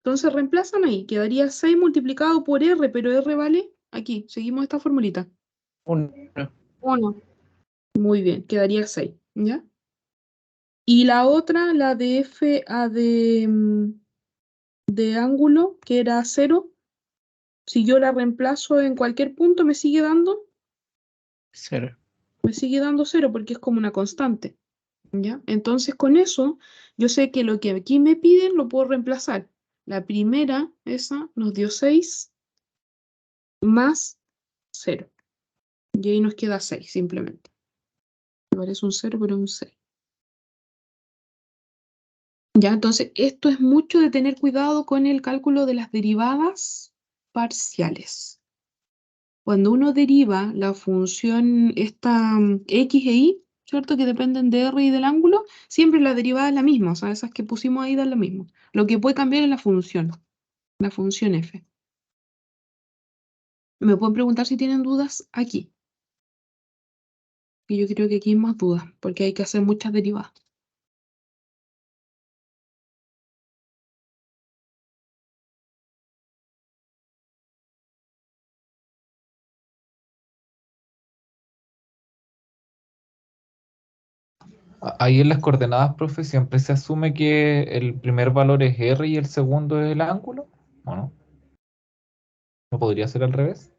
Entonces reemplazan ahí, quedaría 6 multiplicado por r, pero r vale aquí, seguimos esta formulita. 1. 1. Muy bien, quedaría 6, ¿ya? Y la otra, la de f a de ángulo, que era 0, si yo la reemplazo en cualquier punto, me sigue dando 0. 0 porque es como una constante, ¿ya? Entonces con eso, yo sé que lo que aquí me piden lo puedo reemplazar. La primera, esa, nos dio 6 más 0. Y ahí nos queda 6 simplemente. Me parece un 0, pero un 6. Ya, entonces esto es mucho de tener cuidado con el cálculo de las derivadas parciales. Cuando uno deriva la función esta x e y, ¿cierto? Que dependen de r y del ángulo, siempre la derivada es la misma, o sea, esas que pusimos ahí dan lo mismo. Lo que puede cambiar es la función f. Me pueden preguntar si tienen dudas aquí. Y yo creo que aquí hay más dudas, porque hay que hacer muchas derivadas. Ahí en las coordenadas, profe, siempre se asume que el primer valor es r y el segundo es el ángulo, ¿o no? ¿No podría ser al revés?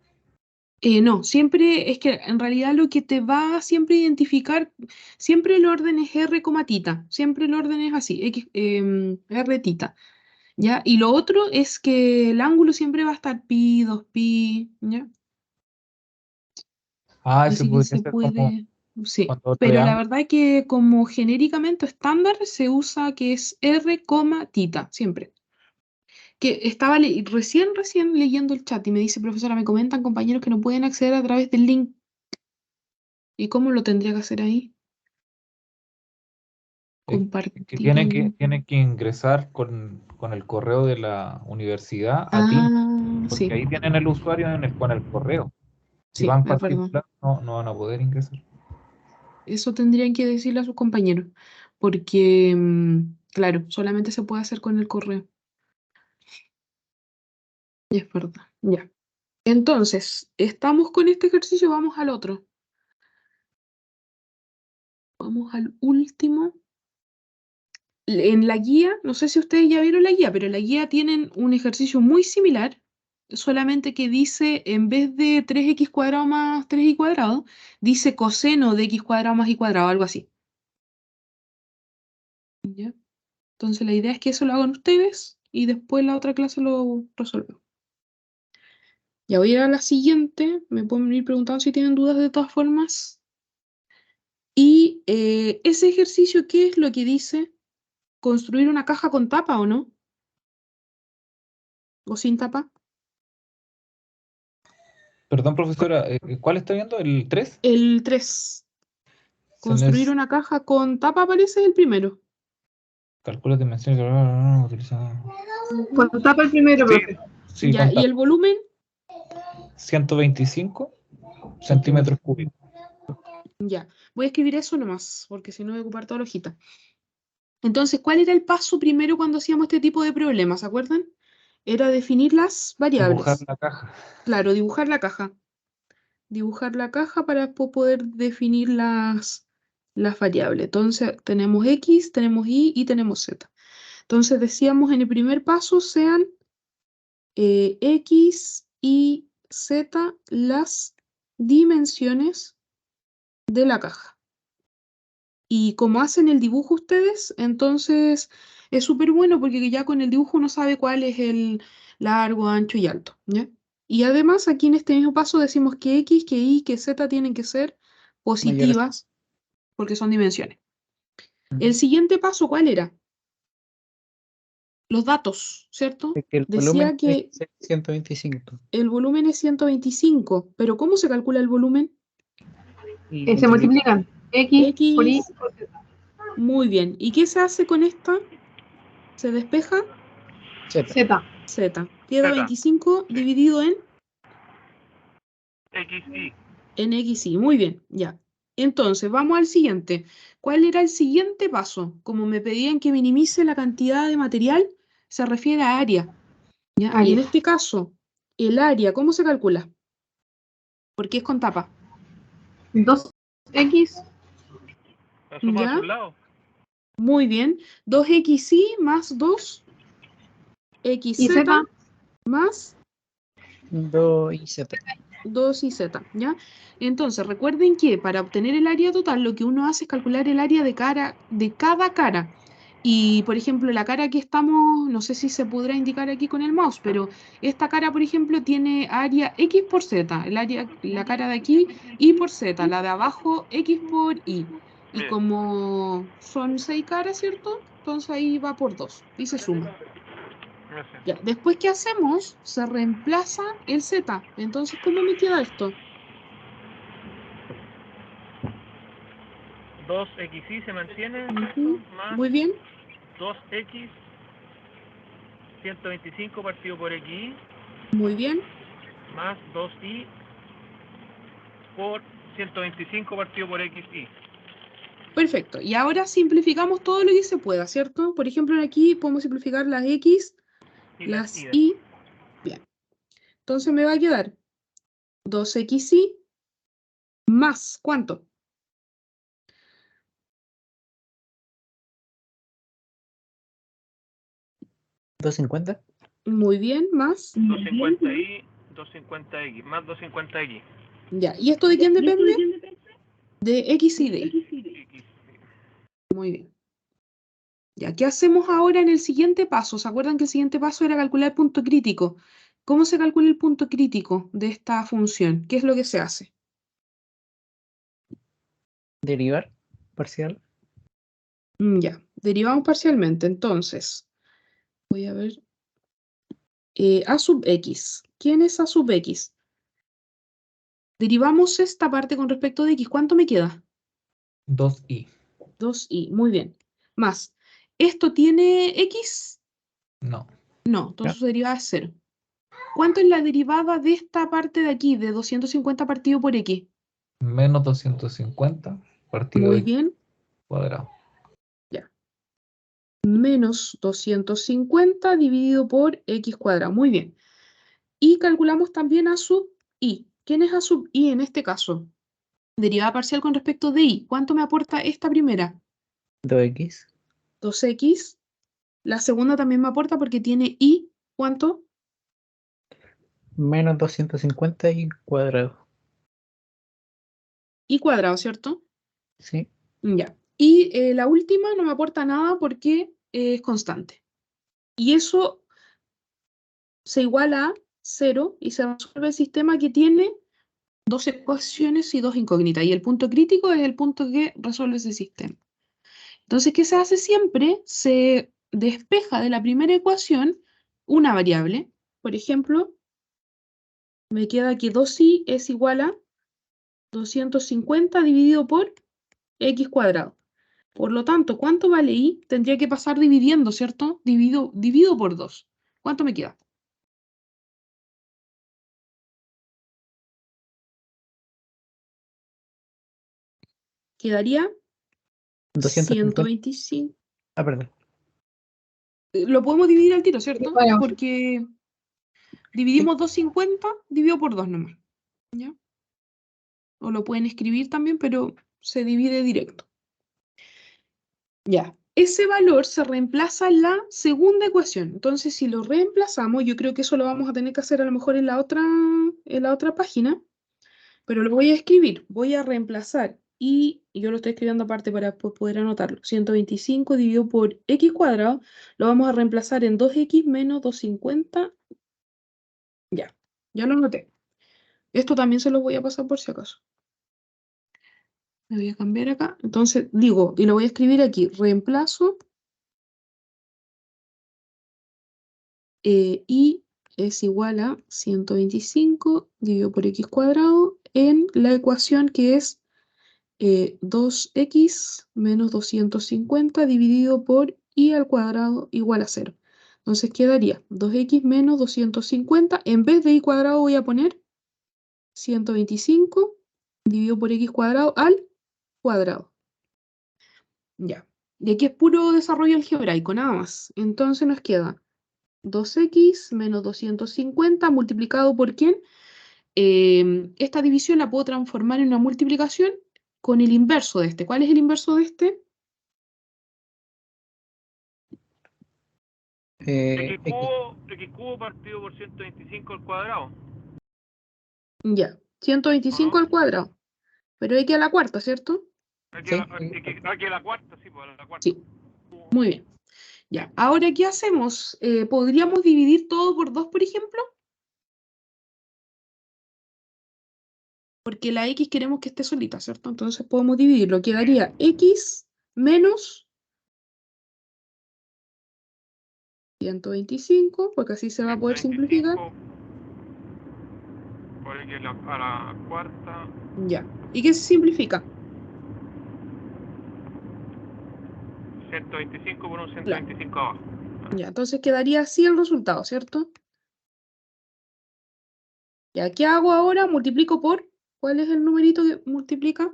No, siempre es que en realidad lo que te va siempre a identificar, siempre el orden es r, tita, siempre el orden es así, x, r tita, ¿ya? Y lo otro es que el ángulo siempre va a estar pi, 2pi, ¿ya? Ah, ese Así que podría se ser como puede, sí, cuando otro es pero la ángulo. verdad que como genéricamente estándar se usa que es r, tita, siempre. Que estaba recién leyendo el chat y me dice, profesora, me comentan compañeros que no pueden acceder a través del link. ¿Y cómo lo tendría que hacer ahí? Que Compartir el... tiene que ingresar con el correo de la universidad a Teams, Ah, porque sí, ahí tienen el usuario con el correo. Si sí, van es verdad. particular, no van a poder ingresar. Eso tendrían que decirle a sus compañeros, porque, claro, solamente se puede hacer con el correo. Es verdad, ya. Entonces, estamos con este ejercicio, vamos al otro. Vamos al último. En la guía, no sé si ustedes ya vieron la guía, pero en la guía tienen un ejercicio muy similar, solamente que dice, en vez de 3x cuadrado más 3y cuadrado, dice coseno de x cuadrado más y cuadrado, algo así. ¿Ya? Entonces la idea es que eso lo hagan ustedes y después la otra clase lo resuelven. Ya voy a ir a la siguiente, me pueden venir preguntando si tienen dudas de todas formas. Y ese ejercicio, ¿qué es lo que dice? construir una caja con tapa, ¿o no? ¿O sin tapa? Perdón, profesora, ¿cuál está viendo? ¿El 3? El 3. Construir una caja con tapa parece el primero. Calcula dimensiones utilizando. Con tapa el primero, Sí, profe. sí, Ya, con ¿y el volumen? 125 centímetros cúbicos. Ya, voy a escribir eso nomás, porque si no voy a ocupar toda la hojita. Entonces, ¿cuál era el paso primero cuando hacíamos este tipo de problemas? ¿Se acuerdan? Era definir las variables. Dibujar la caja. Claro, dibujar la caja. Dibujar la caja para poder definir las variables. Entonces, tenemos X, tenemos Y y tenemos Z. Entonces, decíamos en el primer paso sean X, Y, Z las dimensiones de la caja. Y como hacen el dibujo ustedes, entonces es súper bueno porque ya con el dibujo uno sabe cuál es el largo, ancho y alto, ¿ya? Y además aquí en este mismo paso decimos que X, que Y, que Z tienen que ser positivas porque son dimensiones. El siguiente paso, ¿cuál era? Los datos, ¿cierto? Es que el Decía volumen que es 125. el volumen es 125, pero ¿cómo se calcula el volumen? Y Se multiplican X por Y X, por Z. muy bien. ¿Y qué se hace con esta? ¿Se despeja? Z. Z. Z. Queda Z. 25 dividido en XY. XY. Muy bien, ya. Entonces, vamos al siguiente. ¿Cuál era el siguiente paso? Como me pedían que minimice la cantidad de material, se refiere a área, ¿ya? Y en Área. este caso, el área, ¿cómo se calcula? Porque es con tapa. 2X La suma ¿Ya? a su lado. Muy bien. 2XY más 2XZ y Z. más 2 y Z. 2YZ, ¿ya? Entonces, recuerden que para obtener el área total, lo que uno hace es calcular el área de cada cara. Y, por ejemplo, la cara que estamos, no sé si se podrá indicar aquí con el mouse, pero esta cara, por ejemplo, tiene área X por Z, la cara de aquí Y por Z, la de abajo X por Y. Y Bien. como son 6 caras, ¿cierto? Entonces ahí va por 2 y se suma. Gracias. Ya, después, ¿qué hacemos? Se reemplaza el Z. Entonces, ¿cómo me queda esto? 2XY se mantiene, Ujú. ¿cierto? Más Muy bien. 2X 125 partido por XY Muy bien. más 2Y por 125 partido por XY. Perfecto. Y ahora simplificamos todo lo que se pueda, ¿cierto? Por ejemplo, aquí podemos simplificar las X, Y las Y. Y. Bien. Entonces me va a quedar 2XY más, ¿cuánto? 250. Muy bien, más. 250Y, 250X, más 250X. Ya. ¿Y esto de quién depende? De X y de Y. X. Muy bien. Ya, ¿qué hacemos ahora en el siguiente paso? ¿Se acuerdan que el siguiente paso era calcular el punto crítico? ¿Cómo se calcula el punto crítico de esta función? ¿Qué es lo que se hace? Derivar parcial. Ya, derivamos parcialmente. Entonces, voy a ver. A sub X. ¿Quién es A sub X? Derivamos esta parte con respecto de X. ¿Cuánto me queda? 2i. 2y. Muy bien. Más. ¿Esto tiene X? No. No, entonces su derivada es 0. ¿Cuánto es la derivada de esta parte de aquí, de 250 partido por X? Menos 250 partido Muy x bien. cuadrado. Ya. Menos 250 dividido por X cuadrado. Muy bien. Y calculamos también A sub Y. ¿Quién es A sub Y en este caso? Derivada parcial con respecto de Y. ¿Cuánto me aporta esta primera? 2X 2X. La segunda también me aporta porque tiene Y. ¿Cuánto? menos 250 y cuadrado. Y cuadrado, ¿cierto? Sí. Ya. Y la última no me aporta nada porque es constante. Y eso se iguala a 0 y se resuelve el sistema que tiene dos ecuaciones y dos incógnitas. Y el punto crítico es el punto que resuelve ese sistema. Entonces, ¿qué se hace siempre? Se despeja de la primera ecuación una variable. Por ejemplo, me queda que 2i es igual a 250 dividido por x cuadrado. Por lo tanto, ¿cuánto vale i? Tendría que pasar dividiendo, ¿cierto? Divido por 2. ¿Cuánto me queda? Quedaría 250. 125. Ah, perdón. Lo podemos dividir al tiro, ¿cierto? Bueno. Porque dividimos 250 dividido por 2 nomás. ¿Ya? O lo pueden escribir también, pero se divide directo. Ya. Ese valor se reemplaza en la segunda ecuación. Entonces, si lo reemplazamos, yo creo que eso lo vamos a tener que hacer a lo mejor en la otra página, pero lo voy a escribir. Voy a reemplazar y yo lo estoy escribiendo aparte para poder anotarlo. 125 dividido por x cuadrado, lo vamos a reemplazar en 2x menos 250. Ya lo anoté. Esto también se lo voy a pasar por si acaso. Me voy a cambiar acá. Entonces digo, y lo voy a escribir aquí, reemplazo y es igual a 125 dividido por x cuadrado en la ecuación que es 2x menos 250 dividido por y al cuadrado igual a 0. Entonces quedaría 2x menos 250. En vez de y cuadrado voy a poner 125 dividido por x cuadrado al cuadrado. Ya. Y aquí es puro desarrollo algebraico, nada más. Entonces nos queda 2x menos 250 multiplicado por ¿quién? Esta división la puedo transformar en una multiplicación con el inverso de este. ¿Cuál es el inverso de este? X cubo partido por 125 al cuadrado. Ya, 125 Ajá. al cuadrado. Pero hay que a la cuarta, ¿cierto? Aquí, Sí. aquí a la cuarta, sí, pues a la cuarta. Sí. Muy bien. Ya, ahora, ¿qué hacemos? ¿Podríamos dividir todo por 2, por ejemplo? Porque la x queremos que esté solita, ¿cierto? Entonces podemos dividirlo. Quedaría x menos 125, porque así se va a poder simplificar. 125 por aquí a la cuarta. Ya. ¿Y qué se simplifica? 125 por un 125 abajo. Ya, entonces quedaría así el resultado, ¿cierto? Ya, ¿qué hago ahora? Multiplico por... ¿Cuál es el numerito que multiplica?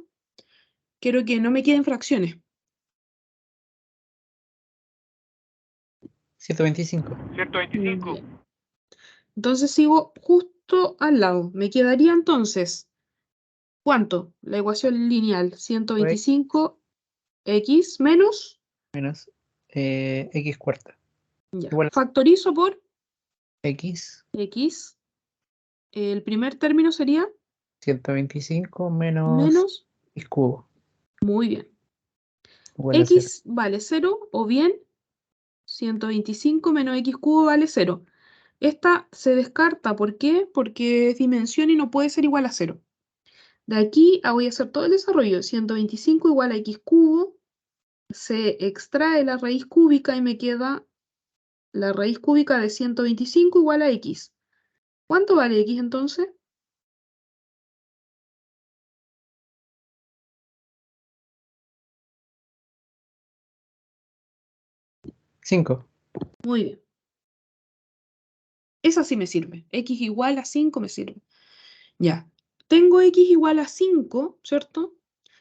Quiero que no me queden fracciones. 125. 125. Bien. Entonces sigo justo al lado. Me quedaría entonces, ¿cuánto? La ecuación lineal, 125x menos, Menos x cuarta. ya, Igual a factorizo por x. x. El primer término sería 125 menos menos, x cubo. muy bien. Igual a 0. X vale 0 o bien 125 menos x cubo vale 0. Esta se descarta, ¿por qué? Porque es dimensión y no puede ser igual a 0. De aquí voy a hacer todo el desarrollo. 125 igual a x cubo. Se extrae la raíz cúbica y me queda la raíz cúbica de 125 igual a x. ¿Cuánto vale x entonces? Cinco. Muy bien. Esa sí me sirve. X igual a 5 me sirve. Ya. Tengo x igual a 5, ¿cierto?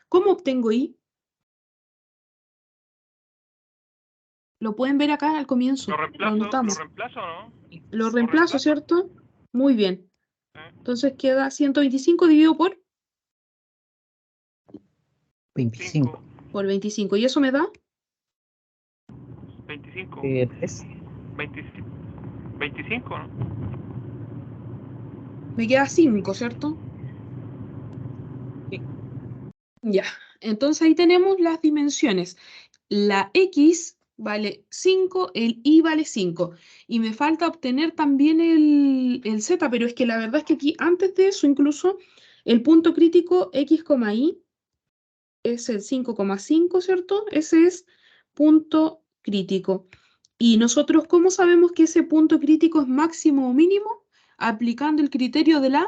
¿Cómo obtengo y? Lo pueden ver acá al comienzo. ¿Lo Lo reemplazo anotamos. o no? Lo ¿Lo reemplazo, reemplazo? ¿cierto? Muy bien. Entonces queda 125 dividido por 25. por 25. ¿Y eso me da? 25. 3. 25, ¿no? Me queda 5, ¿cierto? Sí. Ya. Entonces ahí tenemos las dimensiones. La x vale 5, el y vale 5. Y me falta obtener también el z, pero es que la verdad es que aquí, antes de eso, incluso, el punto crítico x, y es el 5,5, ¿cierto? Ese es punto crítico. Y nosotros, ¿cómo sabemos que ese punto crítico es máximo o mínimo? Aplicando el criterio de la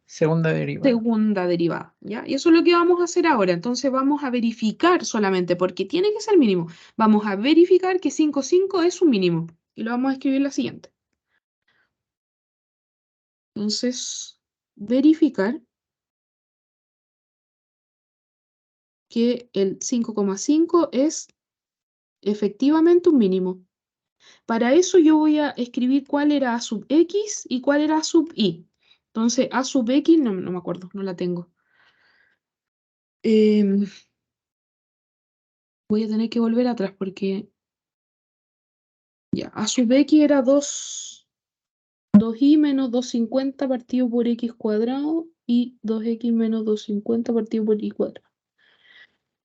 Segunda derivada. segunda derivada, ¿ya? Y eso es lo que vamos a hacer ahora. Entonces vamos a verificar solamente, porque tiene que ser mínimo. Vamos a verificar que 5,5 es un mínimo. Y lo vamos a escribir la siguiente. Entonces, verificar que el 5,5 es efectivamente un mínimo. Para eso yo voy a escribir cuál era A sub X y cuál era A sub Y. Entonces, A sub X, no me acuerdo, no la tengo. Voy a tener que volver atrás porque ya, A sub X era 2y menos 250 partido por x cuadrado y 2x menos 250 partido por y cuadrado.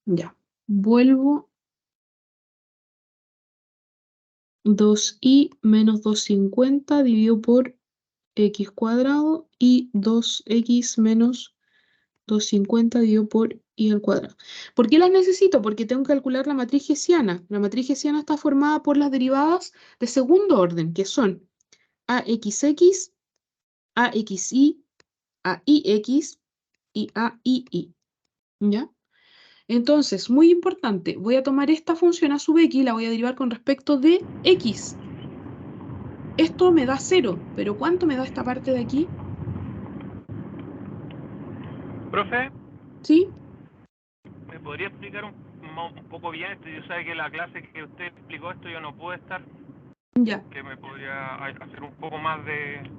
Ya, vuelvo. 2y menos 250 dividido por x cuadrado y 2x menos 250 dividido por y al cuadrado. ¿Por qué las necesito? Porque tengo que calcular la matriz hessiana. La matriz hessiana está formada por las derivadas de segundo orden, que son AXX, AXY, AIX y AIY. ¿Ya? Entonces, muy importante, voy a tomar esta función A sub X y la voy a derivar con respecto de X. Esto me da 0, pero ¿cuánto me da esta parte de aquí? Profe, ¿Sí? ¿me podría explicar un poco bien esto? Yo sé que la clase que usted explicó esto yo no pude estar, Ya. que me podría hacer un poco más de...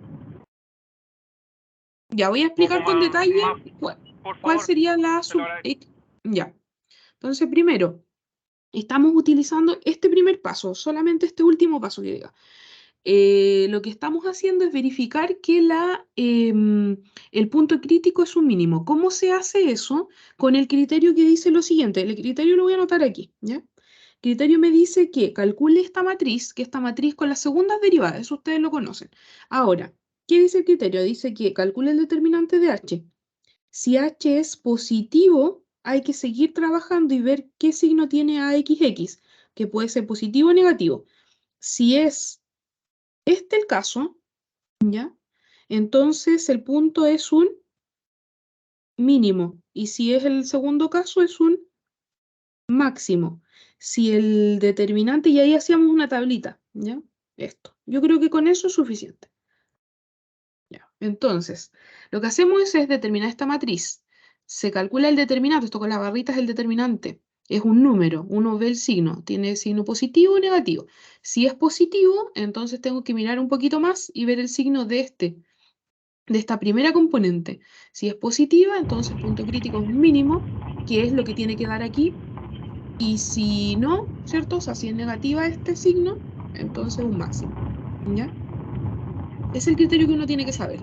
Ya, voy a explicar con detalle por cuál favor, sería la se lo sub agradezco. X. Ya. Entonces, primero, estamos utilizando este primer paso, solamente este último paso que diga. Lo que estamos haciendo es verificar que el punto crítico es un mínimo. ¿Cómo se hace eso? Con el criterio que dice lo siguiente. El criterio lo voy a anotar aquí, ¿ya? El criterio me dice que calcule esta matriz, con las segundas derivadas, eso ustedes lo conocen. Ahora, ¿qué dice el criterio? Dice que calcule el determinante de h. Si h es positivo, hay que seguir trabajando y ver qué signo tiene AXX, que puede ser positivo o negativo. Si es este el caso, ¿ya? Entonces el punto es un mínimo. Y si es el segundo caso, es un máximo. Si el determinante, y ahí hacíamos una tablita, ¿ya? Esto. Yo creo que con eso es suficiente. Ya. Entonces, lo que hacemos es determinar esta matriz. Se calcula el determinante, esto con las barritas es el determinante. Es un número, uno ve el signo, tiene signo positivo o negativo. Si es positivo, entonces tengo que mirar un poquito más y ver el signo de esta primera componente. Si es positiva, entonces punto crítico es un mínimo, que es lo que tiene que dar aquí. Y si no, ¿cierto? O sea, si es negativa este signo, entonces un máximo. ¿Ya? Es el criterio que uno tiene que saber.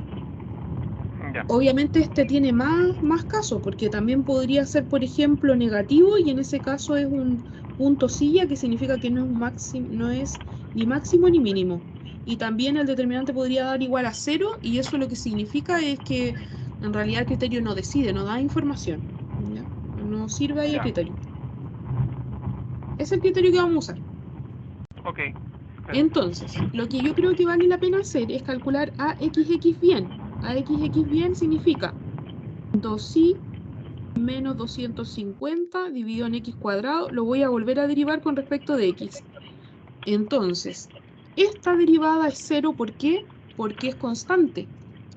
Ya. Obviamente este tiene más casos, porque también podría ser, por ejemplo, negativo, y en ese caso es un punto silla, que significa que no es ni máximo ni mínimo. Y también el determinante podría dar igual a 0, y eso lo que significa es que en realidad el criterio no decide, no da información. ¿Ya? No sirve ahí el Ya. criterio. Es el criterio que vamos a usar. Ok. Entonces, lo que yo creo que vale la pena hacer es calcular AXX bien. AXX bien significa 2i menos 250 dividido en x cuadrado, lo voy a volver a derivar con respecto de x. Entonces, esta derivada es 0, ¿por qué? Porque es constante,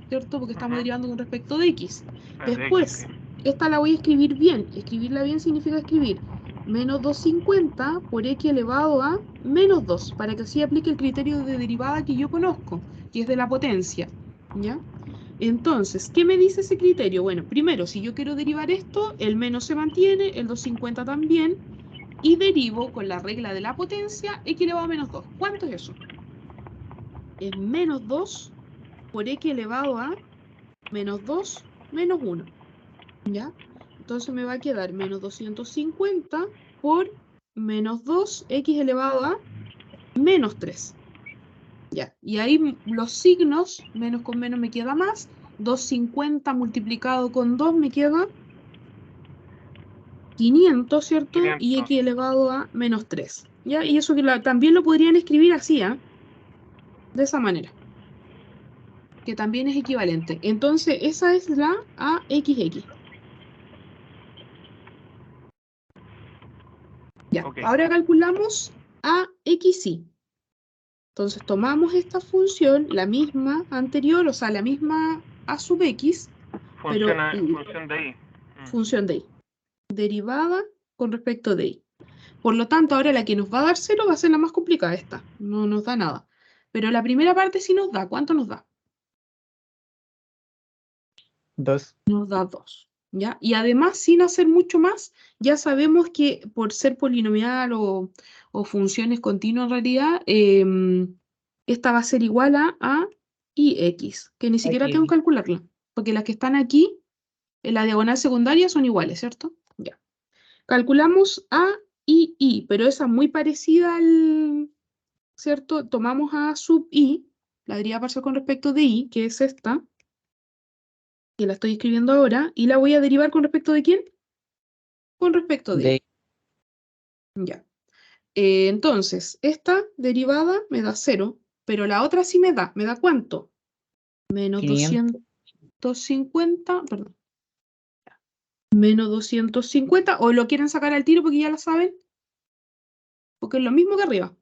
¿cierto? Porque estamos derivando con respecto de x. Después, esta la voy a escribir bien. Escribirla bien significa escribir menos 250 por x elevado a menos 2, para que así aplique el criterio de derivada que yo conozco, que es de la potencia, ¿ya? Entonces, ¿qué me dice ese criterio? Bueno, primero, si yo quiero derivar esto, el menos se mantiene, el 250 también, y derivo con la regla de la potencia x elevado a menos 2. ¿Cuánto es eso? Es menos 2 por x elevado a menos 2 menos 1. ¿Ya? Entonces me va a quedar menos 250 por menos 2, x elevado a menos 3. Ya, y ahí los signos, menos con menos me queda más, 250 multiplicado con 2 me queda 500, ¿cierto? Y 500. x elevado a menos 3. ¿Ya? Y eso que también lo podrían escribir así, ¿ah? De esa manera. Que también es equivalente. Entonces, esa es la AXX. Ya, Ok. ahora calculamos AXY. Entonces, tomamos esta función, la misma anterior, o sea, la misma A sub X, pero Función de ahí. función de Y. Derivada con respecto de Y. Por lo tanto, ahora la que nos va a dar 0 va a ser la más complicada esta. No nos da nada. Pero la primera parte sí nos da. ¿Cuánto nos da? 2. Nos da 2. ¿Ya? Y además, sin hacer mucho más, ya sabemos que por ser polinomial o funciones continuas en realidad, esta va a ser igual a IX, que ni siquiera tengo que calcularla, porque las que están aquí, en la diagonal secundaria, son iguales, ¿cierto? Ya. Calculamos A y I, pero esa es muy parecida al, ¿cierto? Tomamos A sub I, la derivada parcial con respecto de I, que es esta, que la estoy escribiendo ahora, y la voy a derivar con respecto de ¿quién? Con respecto de I. Ya. Entonces, esta derivada me da 0, pero la otra sí me da ¿cuánto? Menos 500. 250, perdón. Menos 250, o lo quieren sacar al tiro porque ya la saben, porque es lo mismo que arriba.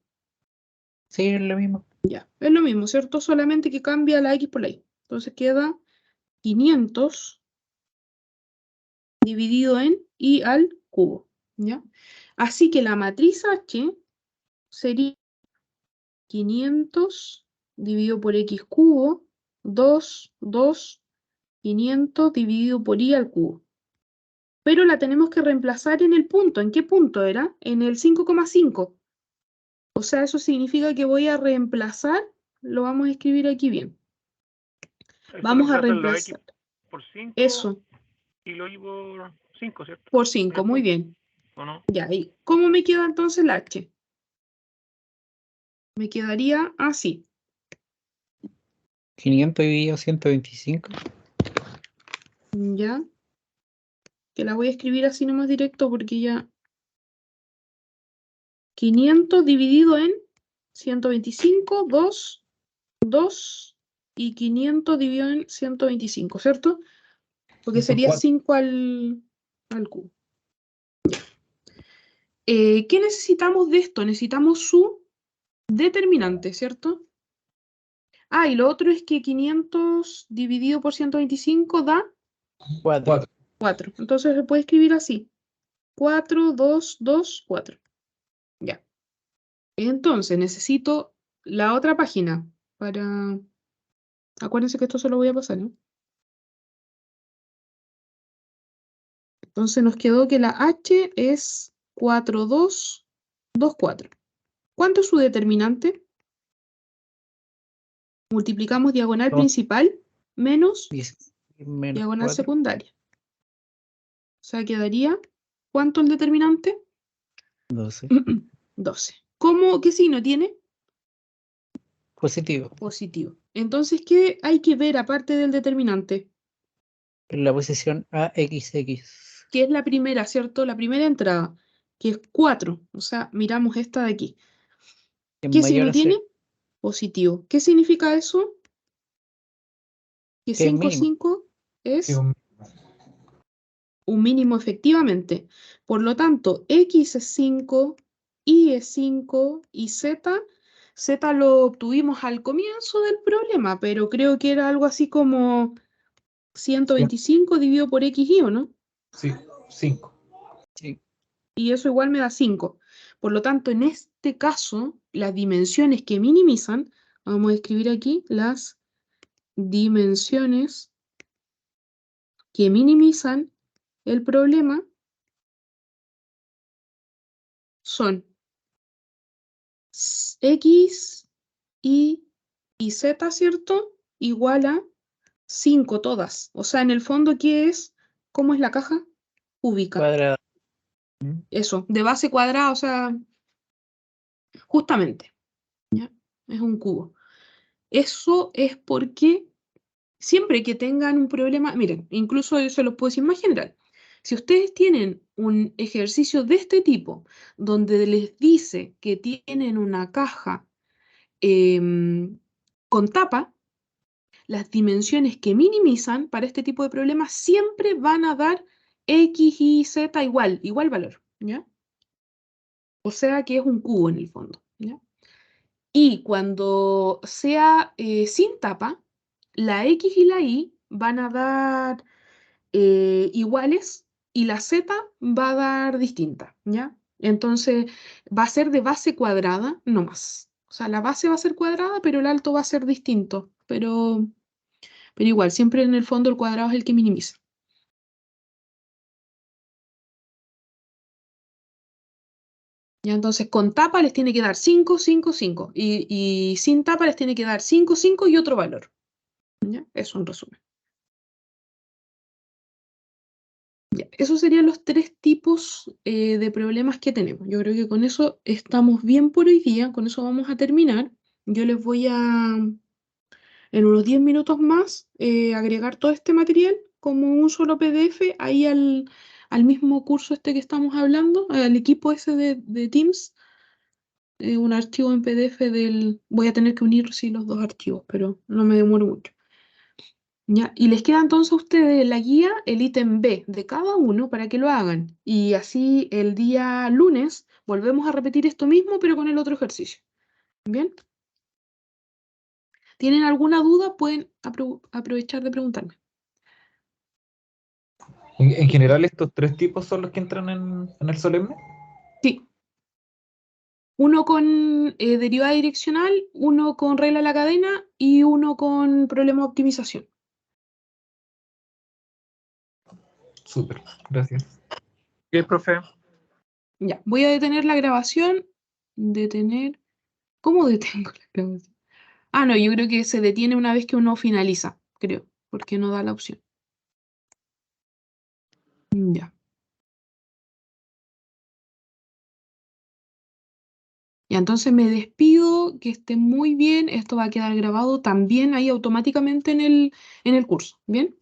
Sí, es lo mismo. Ya, es lo mismo, ¿cierto? Solamente que cambia la X por la Y. Entonces queda 500 dividido en I al cubo, ¿ya? Así que la matriz H sería 500 dividido por X cubo, 2, 500 dividido por I al cubo. Pero la tenemos que reemplazar en el punto. ¿En qué punto era? En el 5,5. O sea, eso significa que voy a reemplazar, lo vamos a escribir aquí bien. Vamos a reemplazar por 5 eso y lo Y por 5, ¿cierto? por 5, muy bien. ¿O no? Ya, ¿y cómo me queda entonces la H? Me quedaría así. 500 dividido 125. Ya. Que la voy a escribir así nomás directo porque ya... 500 dividido en 125, 2, 2 y 500 dividido en 125, ¿cierto? Porque Son sería 4. 5 al cubo. ¿Qué necesitamos de esto? Necesitamos su determinante, ¿cierto? Ah, y lo otro es que 500 dividido por 125 da 4. 4. Entonces se puede escribir así. 4, 2, 2, 4. Ya. Entonces necesito la otra página para... Acuérdense que esto se lo voy a pasar, ¿no? Entonces nos quedó que la H es 4, 2, 2, 4. ¿Cuánto es su determinante? Multiplicamos diagonal principal menos 10 menos diagonal 4. secundaria. O sea, quedaría, ¿cuánto el determinante? 12. 12. ¿Qué signo tiene? Positivo. Positivo. Entonces, ¿qué hay que ver aparte del determinante? En la posición AXX. Que es la primera, ¿cierto? La primera entrada, que es 4. O sea, miramos esta de aquí. En ¿Qué mayor signo a tiene? 0. Positivo. ¿Qué significa eso? Que Que es 5, mínimo. 5 es Sí, un mínimo efectivamente. Por lo tanto, X es 5, Y es 5 y Z lo obtuvimos al comienzo del problema, pero creo que era algo así como 125 dividido por XY, ¿o no? sí, 5. Sí. Y eso igual me da 5. Por lo tanto, en este caso, las dimensiones que minimizan, vamos a escribir aquí las dimensiones que minimizan el problema son X, Y y Z, ¿cierto? Igual a 5 todas. O sea, en el fondo, ¿qué es? ¿Cómo es la caja? Cúbica. Cuadrado. Eso, de base cuadrada, o sea, justamente. ¿Ya? Es un cubo. Eso es porque siempre que tengan un problema, miren, incluso yo se los puedo decir más general. Si ustedes tienen un ejercicio de este tipo, donde les dice que tienen una caja con tapa, las dimensiones que minimizan para este tipo de problemas siempre van a dar X y Z igual valor, ¿ya? O sea que es un cubo en el fondo, ¿ya? Y cuando sea sin tapa, la X y la Y van a dar iguales y la Z va a dar distinta, ¿ya? Entonces va a ser de base cuadrada, no más. O sea, la base va a ser cuadrada, pero el alto va a ser distinto. Pero igual, siempre en el fondo el cuadrado es el que minimiza. ¿Ya? Entonces con tapa les tiene que dar 5, 5, 5. Y sin tapa les tiene que dar 5, 5 y otro valor. ¿Ya? Eso en resumen. Ya, esos serían los 3 tipos de problemas que tenemos. Yo creo que con eso estamos bien por hoy día, con eso vamos a terminar. Yo les voy a, en unos 10 minutos más, agregar todo este material como un solo PDF ahí al mismo curso este que estamos hablando, al equipo ese de Teams, un archivo en PDF del... Voy a tener que unir, sí, los 2 archivos, pero no me demoro mucho. ¿Ya? Y les queda entonces a ustedes la guía, el ítem B de cada uno para que lo hagan. Y así el día lunes volvemos a repetir esto mismo, pero con el otro ejercicio. ¿Bien? ¿Tienen alguna duda? Pueden aprovechar de preguntarme. En general, estos 3 tipos son los que entran en el solemne. Sí. Uno con derivada direccional, uno con regla de la cadena y uno con problema de optimización. Súper, gracias. ¿Qué, profe? Ya, voy a detener la grabación. Detener. ¿Cómo detengo la grabación? Ah, no, yo creo que se detiene una vez que uno finaliza, creo, porque no da la opción. Ya. Ya, entonces me despido, que estén muy bien. Esto va a quedar grabado también ahí automáticamente en el curso. ¿Bien?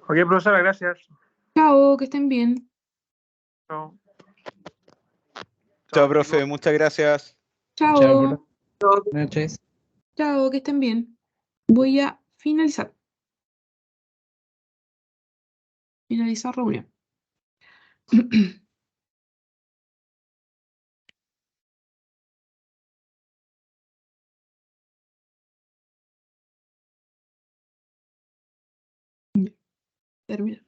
Ok, profesora, gracias. Chao, que estén bien. Chao. Chao, profe, muchas gracias. Chao, Chao. bro. Buenas noches. Chao, que estén bien. Voy a finalizar. Finalizar reunión. Termina.